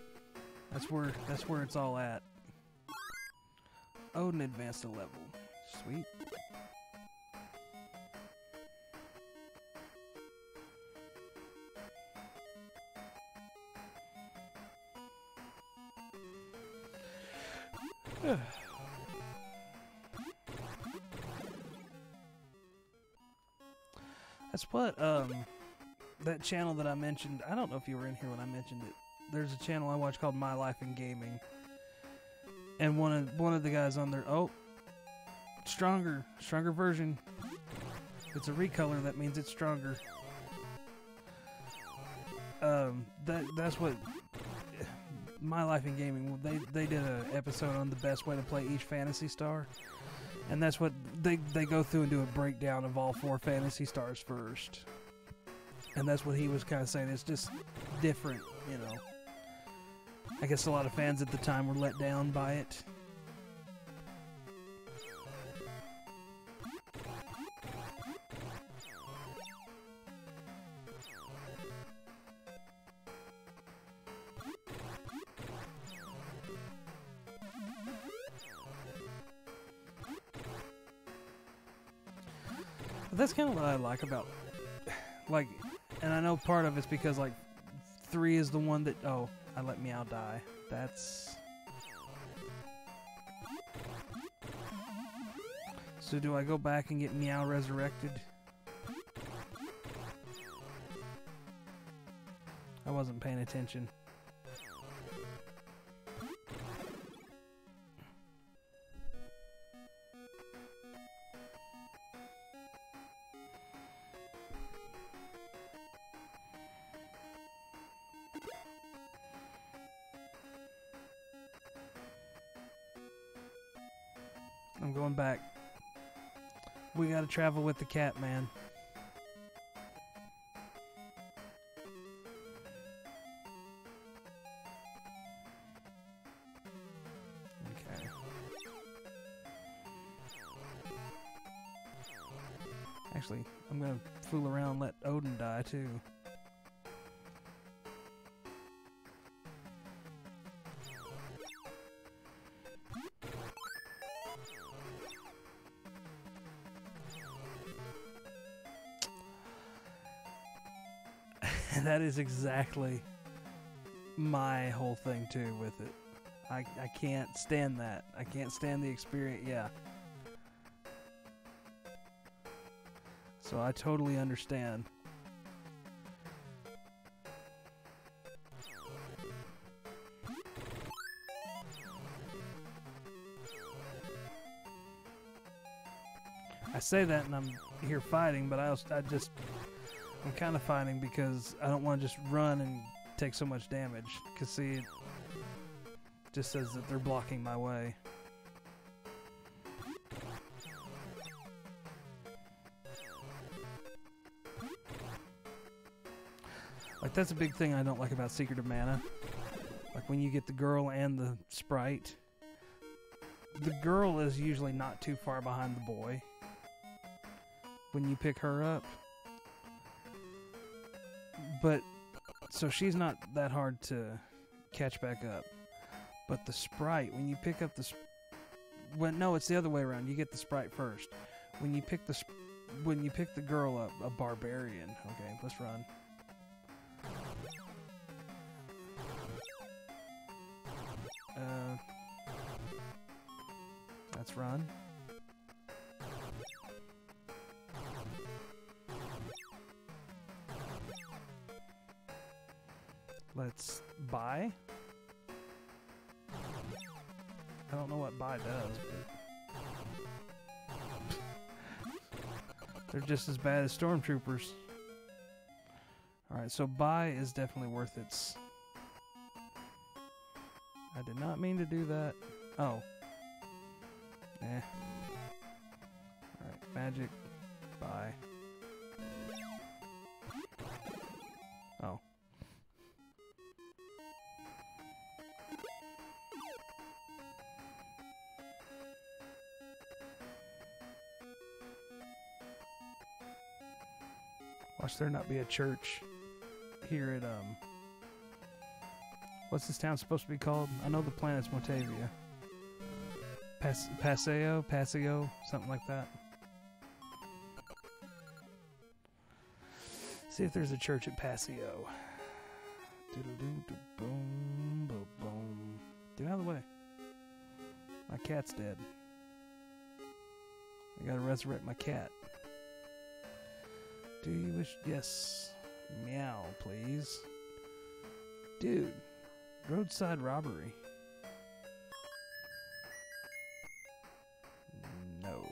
That's where it's all at. Odin advanced a level. Sweet. That's what that channel that I mentioned, I don't know if you were in here when I mentioned it. There's a channel I watch called My Life in Gaming. And one of the guys on there, oh, stronger version. It's a recolor, that means it's stronger. That's what My Life in Gaming, they did an episode on the best way to play each Phantasy Star. And that's what they go through and do a breakdown of all 4 Phantasy Stars first. And that's what he was kind of saying. It's just different, you know. I guess a lot of fans at the time were let down by it. But that's kind of what I like about, like, and I know part of it's because, like, 3 is the one that... Oh, I let Meow die. That's... So do I go back and get Meow resurrected? I wasn't paying attention. I'm going back. We gotta travel with the cat, man. Okay. Actually, I'm gonna fool around and let Odin die, too. That is exactly my whole thing too with it. I can't stand that. I can't stand the experience. Yeah. So I totally understand. I say that and I'm here fighting, but I'm kind of fighting because I don't want to just run and take so much damage. Because see, it just says that they're blocking my way. Like, that's a big thing I don't like about Secret of Mana. Like, when you get the girl and the sprite, the girl is usually not too far behind the boy when you pick her up. But, so she's not that hard to catch back up. But the sprite, when you pick up the... Well, no, it's the other way around. You get the sprite first. When you pick the girl up, a barbarian. Okay, let's run. Let's run. Let's buy. I don't know what buy does, but they're just as bad as stormtroopers. Alright, so buy is definitely worth its... I did not mean to do that. Oh. Eh. Alright, magic. Buy. Oh. Watch there not be a church here at, what's this town supposed to be called? I know the planet's Motavia. Passio, something like that. See if there's a church at Passio. Boom, boom, boom. Get out of the way. My cat's dead. I gotta resurrect my cat. Do you wish? Yes. Meow, please. Dude. Roadside robbery. No.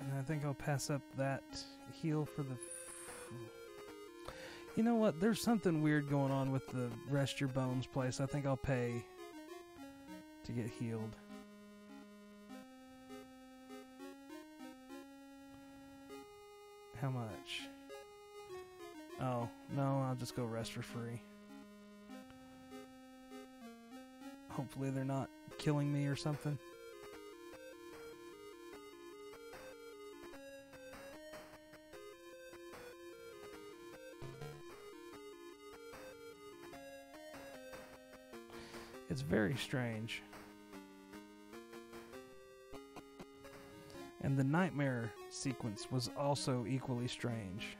And I think I'll pass up that heal for the... You know what? There's something weird going on with the rest your bones place. I think I'll pay to get healed. How much? Oh, no, I'll just go rest for free. Hopefully they're not killing me or something. It's very strange. And the nightmare sequence was also equally strange.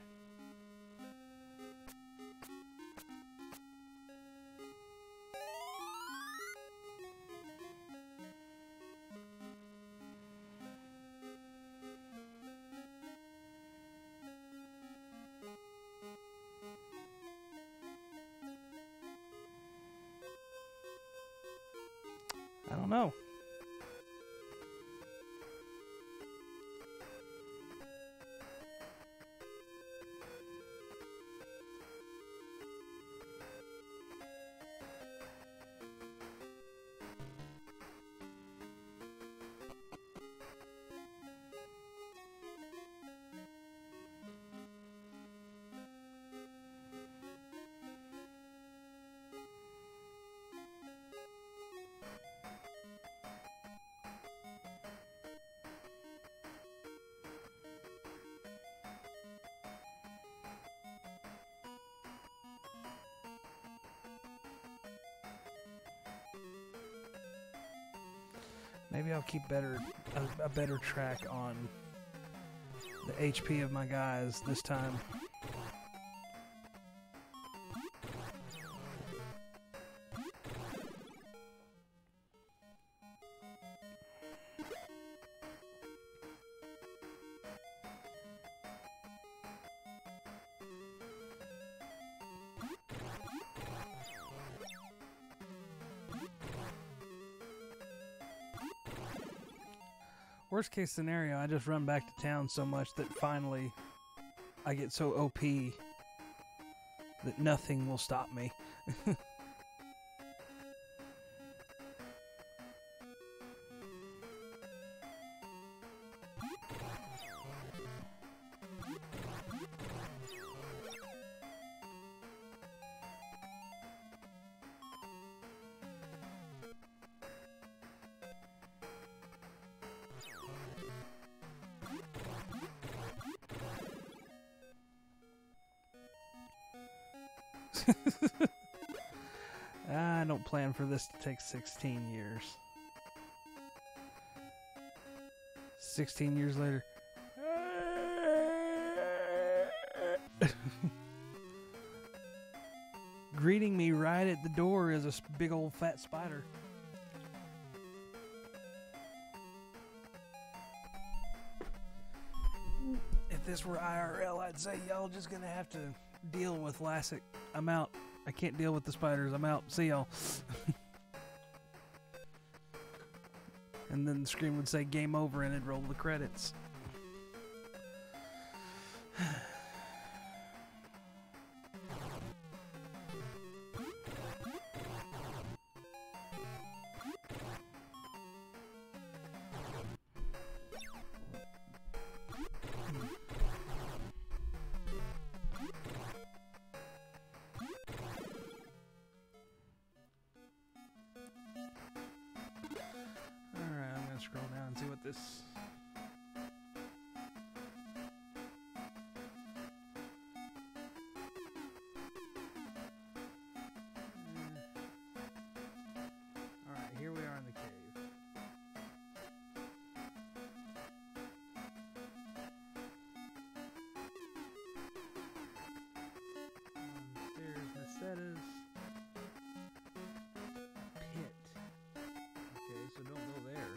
I don't know. Maybe I'll keep a better track on the HP of my guys this time. Worst case scenario, I just run back to town so much that finally I get so OP that nothing will stop me. I don't plan for this to take 16 years. 16 years later. Greeting me right at the door is a big old fat spider. If this were IRL, I'd say y'all just gonna have to deal with Lassic. I'm out. I can't deal with the spiders. I'm out. See y'all. And then the screen would say game over and it'd roll the credits. Scroll down and see what this... Alright, here we are in the cave. There's Macetta's pit. Okay, so don't go there.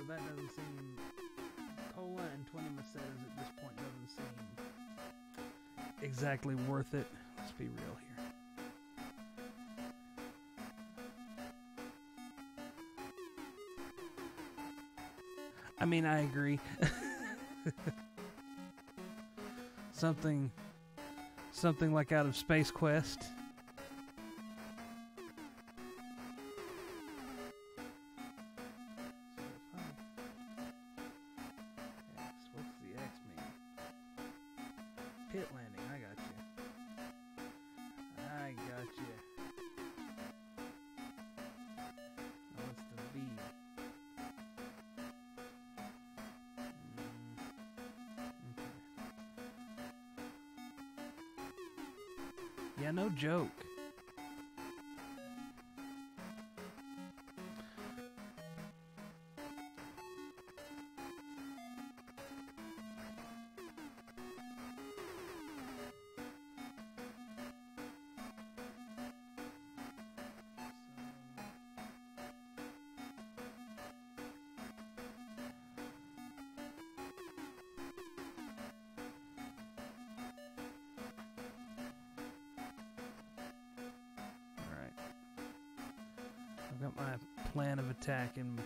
That doesn't seem... Cola and 20 Macetas at this point doesn't seem exactly worth it. Let's be real here. I mean, I agree. Something like out of Space Quest. Pit landing, I got you. I got you. What's the V? Okay. Yeah, no joke. I've got my plan of attack in.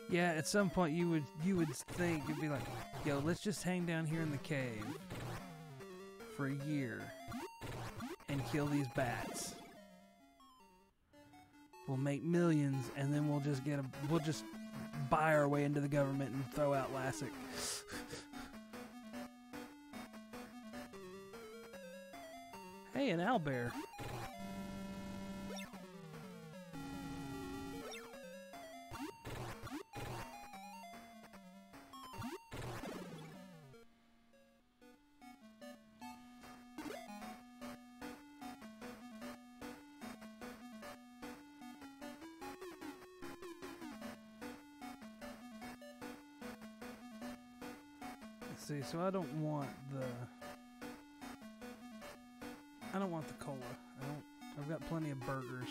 Yeah, at some point you would think it'd be like, yo, let's just hang down here in the cave for a year and kill these bats. We'll make millions, and then we'll just buy our way into the government and throw out Lassic. Hey, an owlbear. Let's see, so I don't want the... I don't want the cola. I've got plenty of burgers.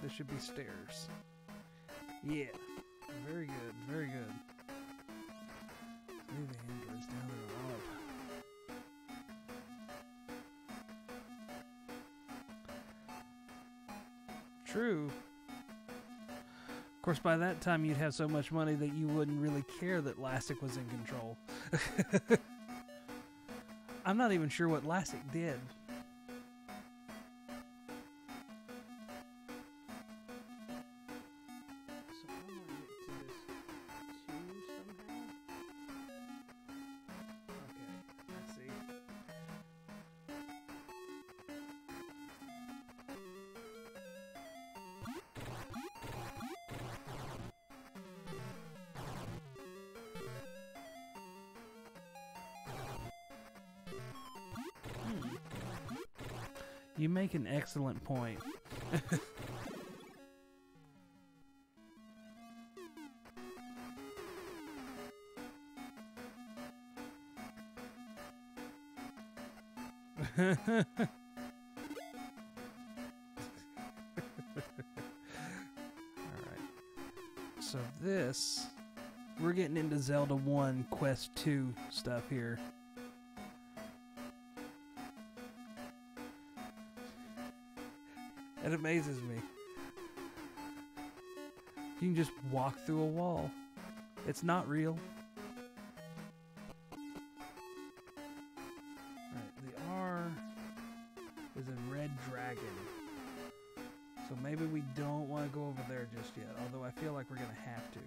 There should be stairs. Yeah. Very good. Very good. Leave the androids down there up. True. Of course, by that time you'd have so much money that you wouldn't really care that Lassic was in control. I'm not even sure what Lassic did. So I want to get to this 2 somehow. Okay, let's see. You make an excellent point. Alright. So this, we're getting into Zelda 1 Quest 2 stuff here. It amazes me. You can just walk through a wall. It's not real. Alright, the R is in Red Dragon. So maybe we don't want to go over there just yet, although I feel like we're going to have to.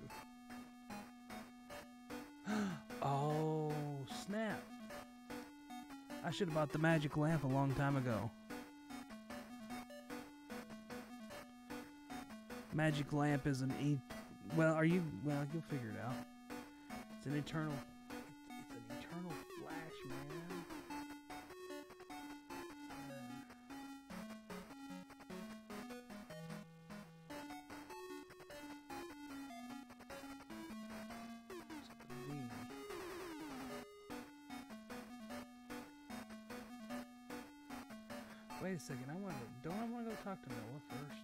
Oh, snap. I should have bought the magic lamp a long time ago. Magic lamp is an well, you'll figure it out. It's an eternal flash, man. Wait a second, don't I want to go talk to Noah first?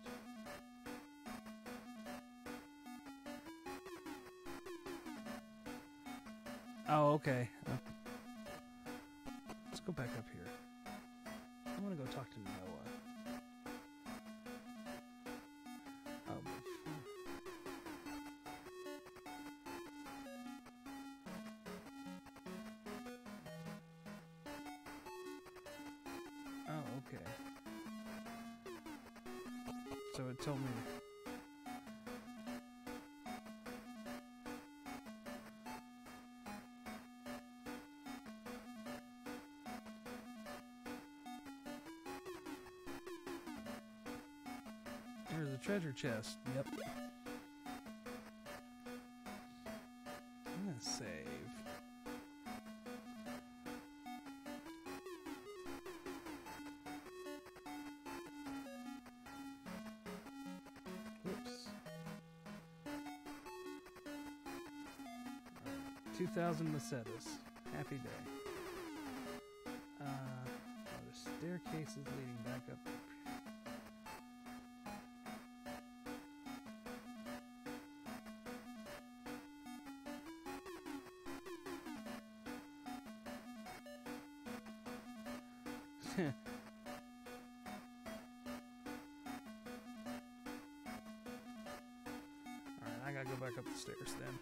Oh, okay. Let's go back up here. I want to go talk to Noah. Oh, okay. So it told me. There's a treasure chest. Yep. I'm gonna save. Whoops. 2,000 macetas. Happy day. The staircase is leading back up. Alright, I gotta go back up the stairs then.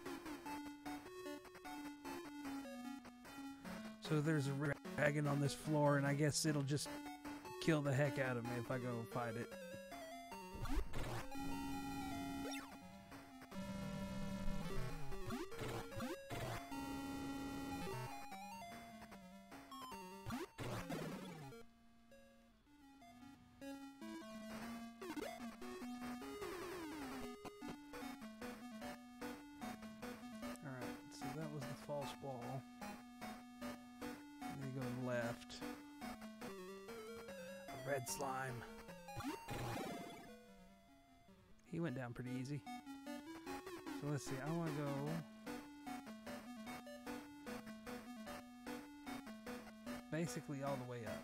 So there's a dragon on this floor, and I guess it'll just kill the heck out of me if I go fight it. False ball. And then you go left. A red slime. He went down pretty easy. So let's see. I want to go. basically all the way up.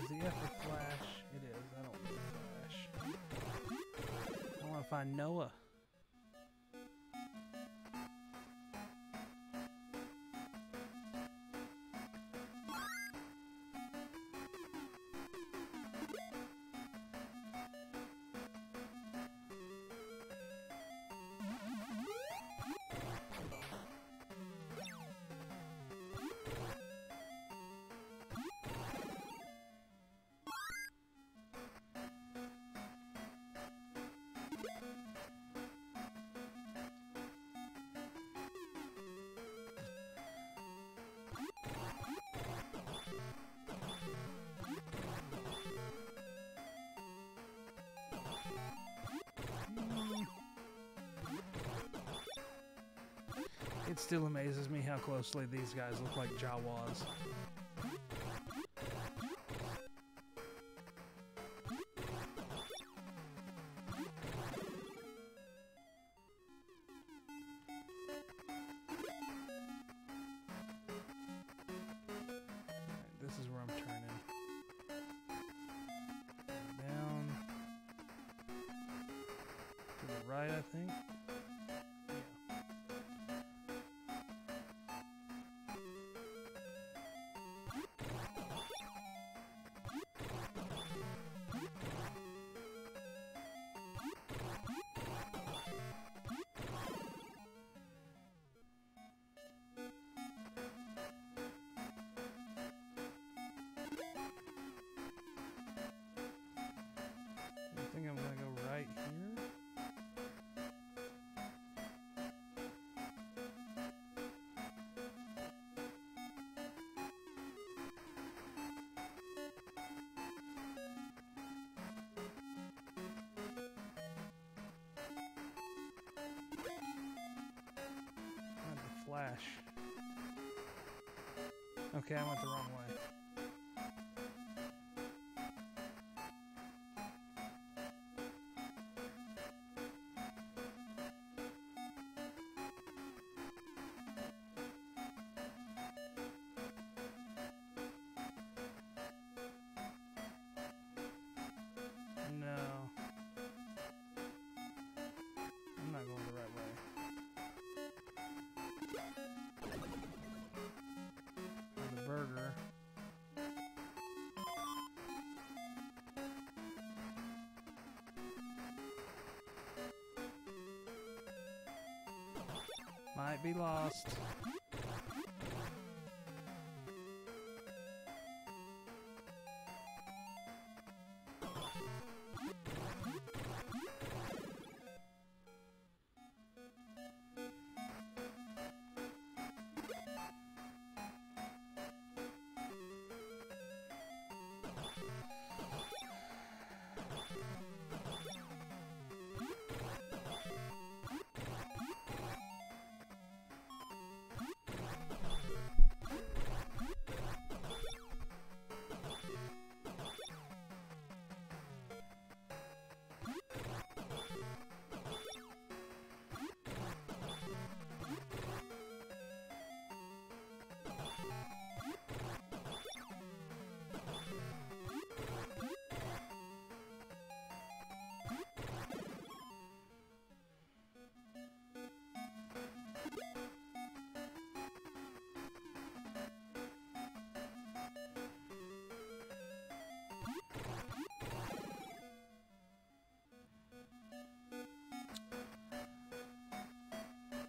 Is the F a flash? It is. I don't need a flash. I want to find Noah. It still amazes me how closely these guys look like Jawas. This is where I'm turning. Down to the right, I think. I think I'm gonna go right here. Flash. Okay, I went the wrong way. No. I'm not going the right way. The burger. Might be lost.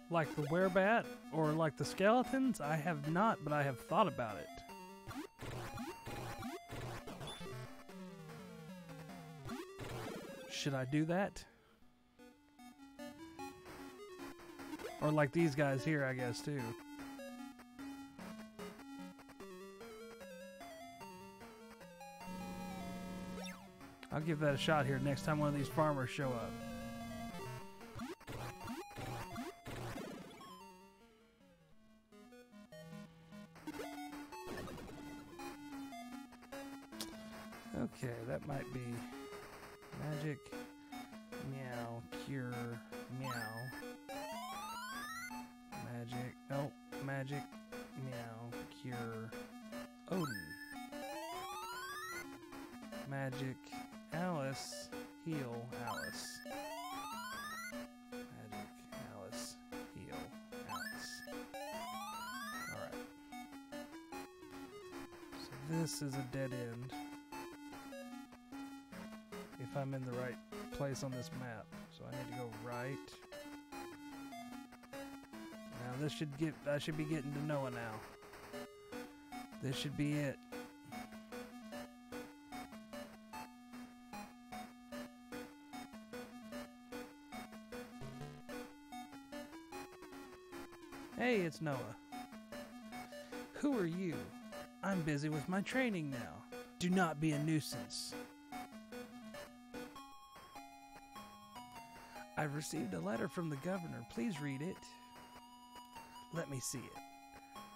Like the werebat or like the skeletons? I have not, but I have thought about it. Should I do that? Or like these guys here, I guess, too. I'll give that a shot here next time one of these farmers show up. Okay, that might be magic, meow, cure, meow, magic, nope, magic, meow, cure, Odin, magic, Alice, heal, Alice, magic, Alice, heal, Alice. Alright. So this is a dead end. If I'm in the right place on this map. So I need to go right. Now this should get, I should be getting to Noah now. This should be it. Hey, it's Noah. Who are you? I'm busy with my training now. Do not be a nuisance. I've received a letter from the governor. Please read it. Let me see it.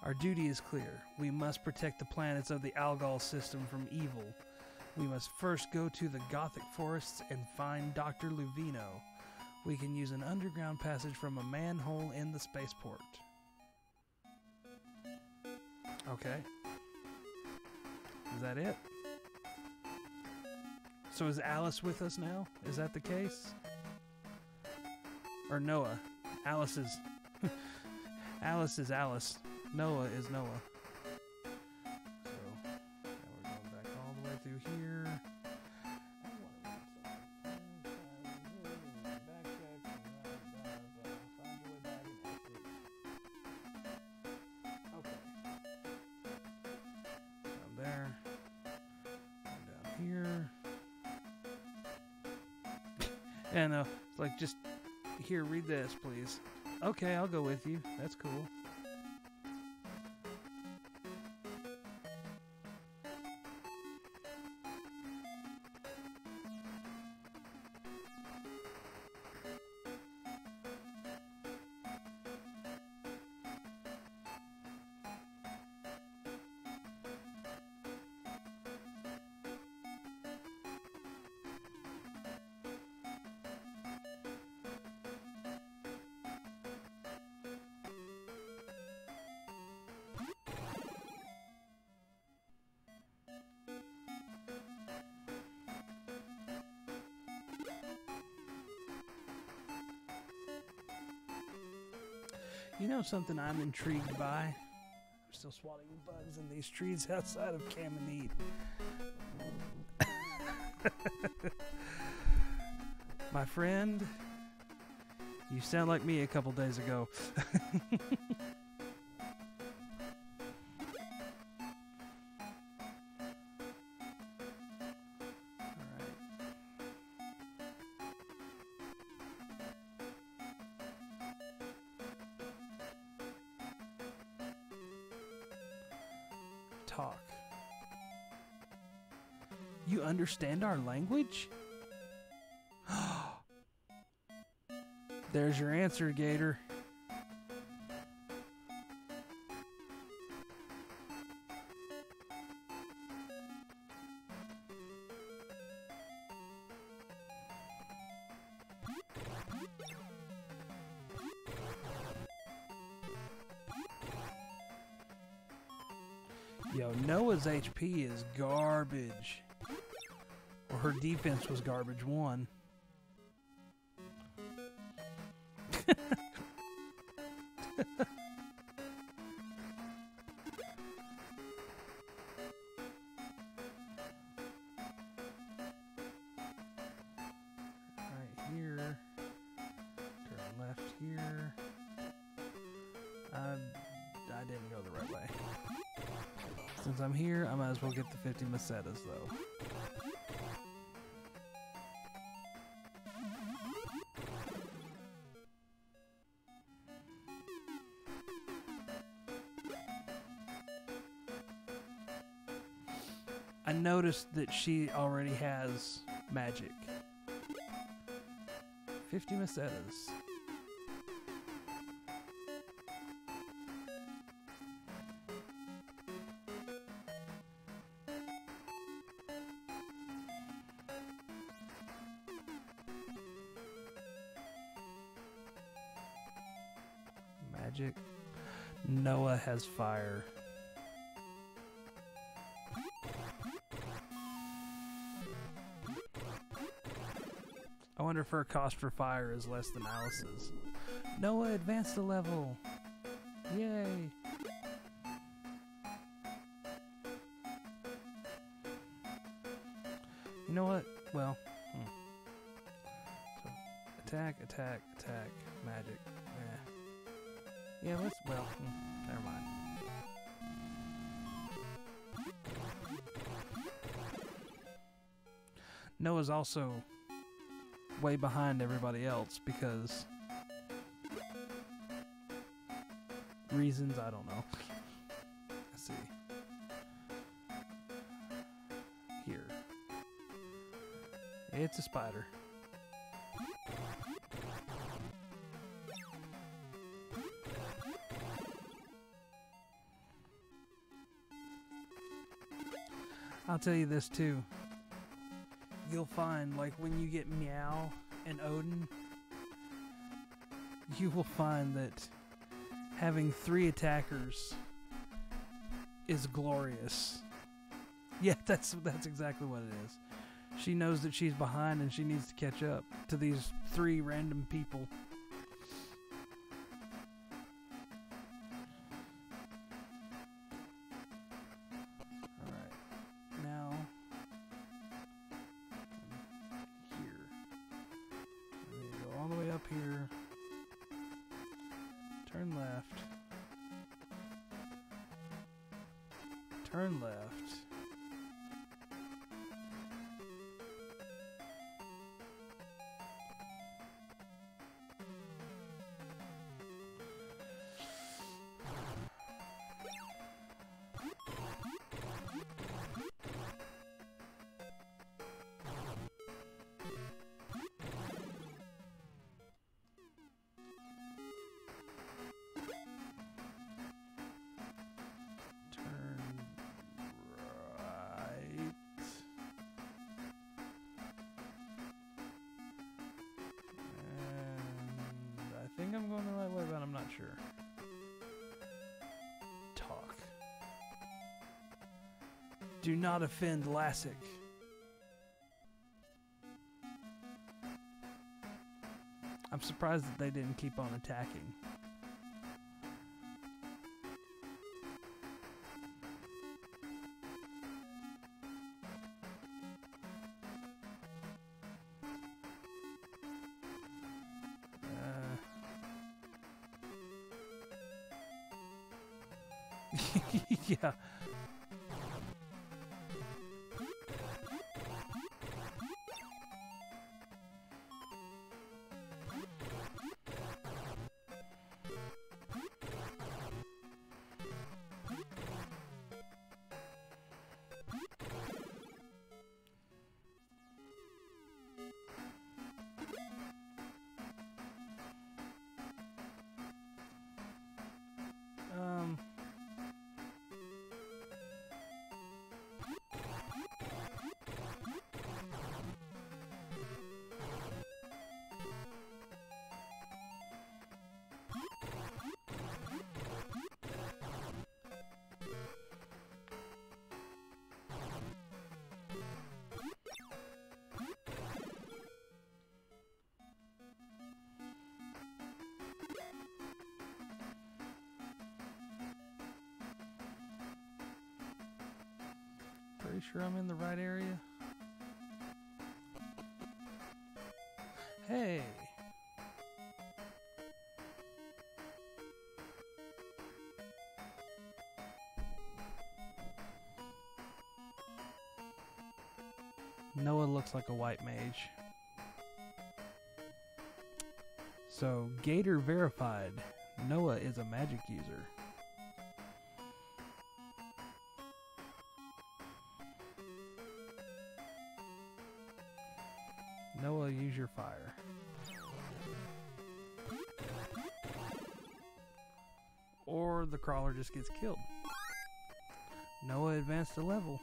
Our duty is clear. We must protect the planets of the Algol system from evil. We must first go to the Gothic forests and find Dr. Luvino. We can use an underground passage from a manhole in the spaceport. Okay. Is that it? So is Alice with us now? Is that the case? Or Noah. Alice is... Alice is Alice. Noah is Noah. So, now we're going back all the way through here. Okay. Down there. Down here. And it's like just... Here, read this, please. Okay, I'll go with you. That's cool. You know something I'm intrigued by? I'm still swatting bugs in these trees outside of Caminite. My friend, you sound like me a couple days ago. Talk. You understand our language? There's your answer, Gator. Yo, Noah's HP is garbage. Or her defense was garbage 1. Right here. Turn left here. I didn't go the right way. Since I'm here, I might as well get the 50 Macetas, though. noticed that she already has magic. 50 mesetas. Magic. Noah has fire. I wonder if her cost for fire is less than Alice's. Noah advanced a level. Yay. You know what? Well, so attack, attack, attack, magic. Yeah, let's, well, never mind. Noah's also way behind everybody else because reasons I don't know. Let's see. Here. It's a spider. I'll tell you this too. You'll find, like, when you get Meow and Odin, you will find that having 3 attackers is glorious. Yeah, that's exactly what it is. She knows that she's behind and she needs to catch up to these 3 random people. Here, turn left, turn left, I'm going the right way, but I'm not sure. Talk. Do not offend Lassic. I'm surprised that they didn't keep on attacking. Yeah. Pretty sure I'm in the right area. Hey! Noah looks like a white mage. So, Gator verified. Noah is a magic user. Noah, use your fire. Or the crawler just gets killed. Noah advanced a level.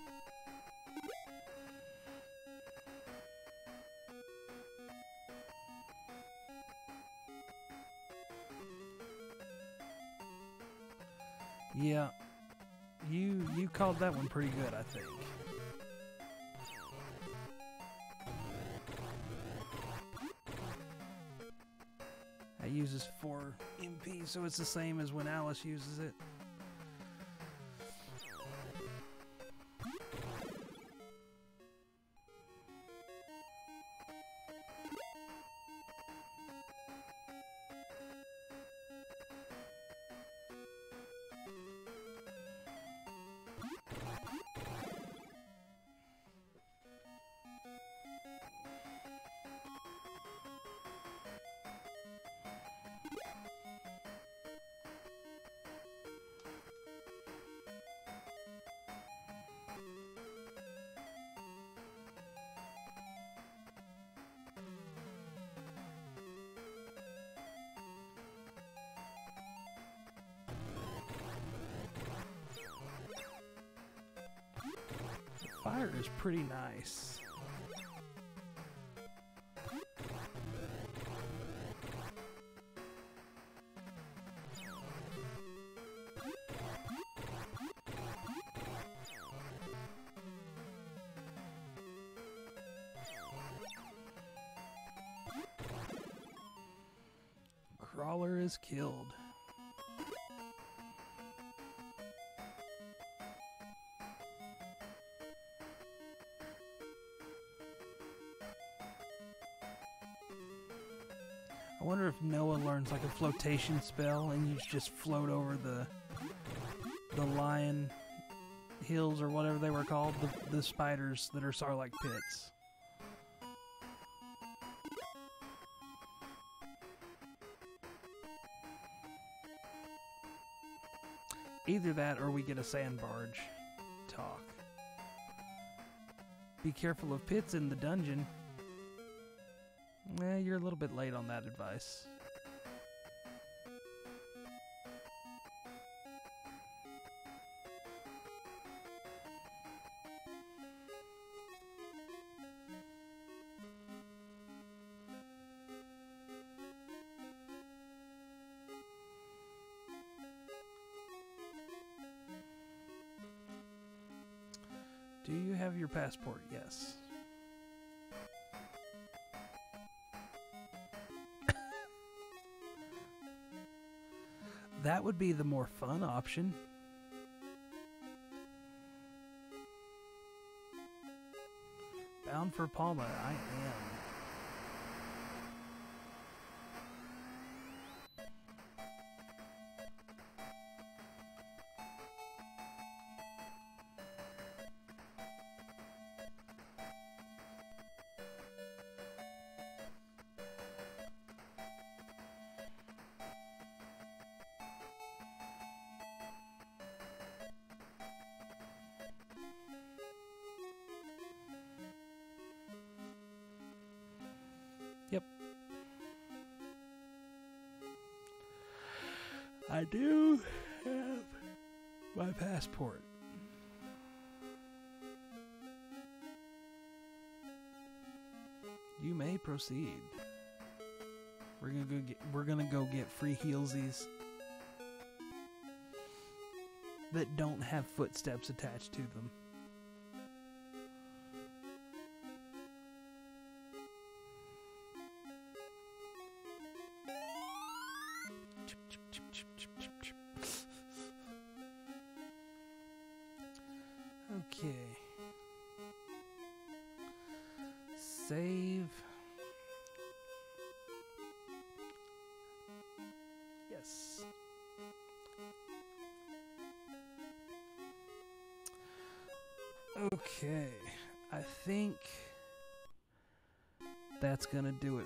Yeah, you called that one pretty good, I think. That uses 4 MP, so it's the same as when Alice uses it. Fire is pretty nice. Crawler is killed. I wonder if Noah learns like a flotation spell and you just float over the lion hills or whatever they were called, the spiders that are sort of like pits. Either that or we get a sand barge talk. Be careful of pits in the dungeon. Eh, you're a little bit late on that advice. Do you have your passport? Yes. That would be the more fun option. Bound for Palma, I am. Yep. I do have my passport. You may proceed. We're gonna go get free heelsies that don't have footsteps attached to them. Okay. Save. Yes. Okay. I think that's gonna do it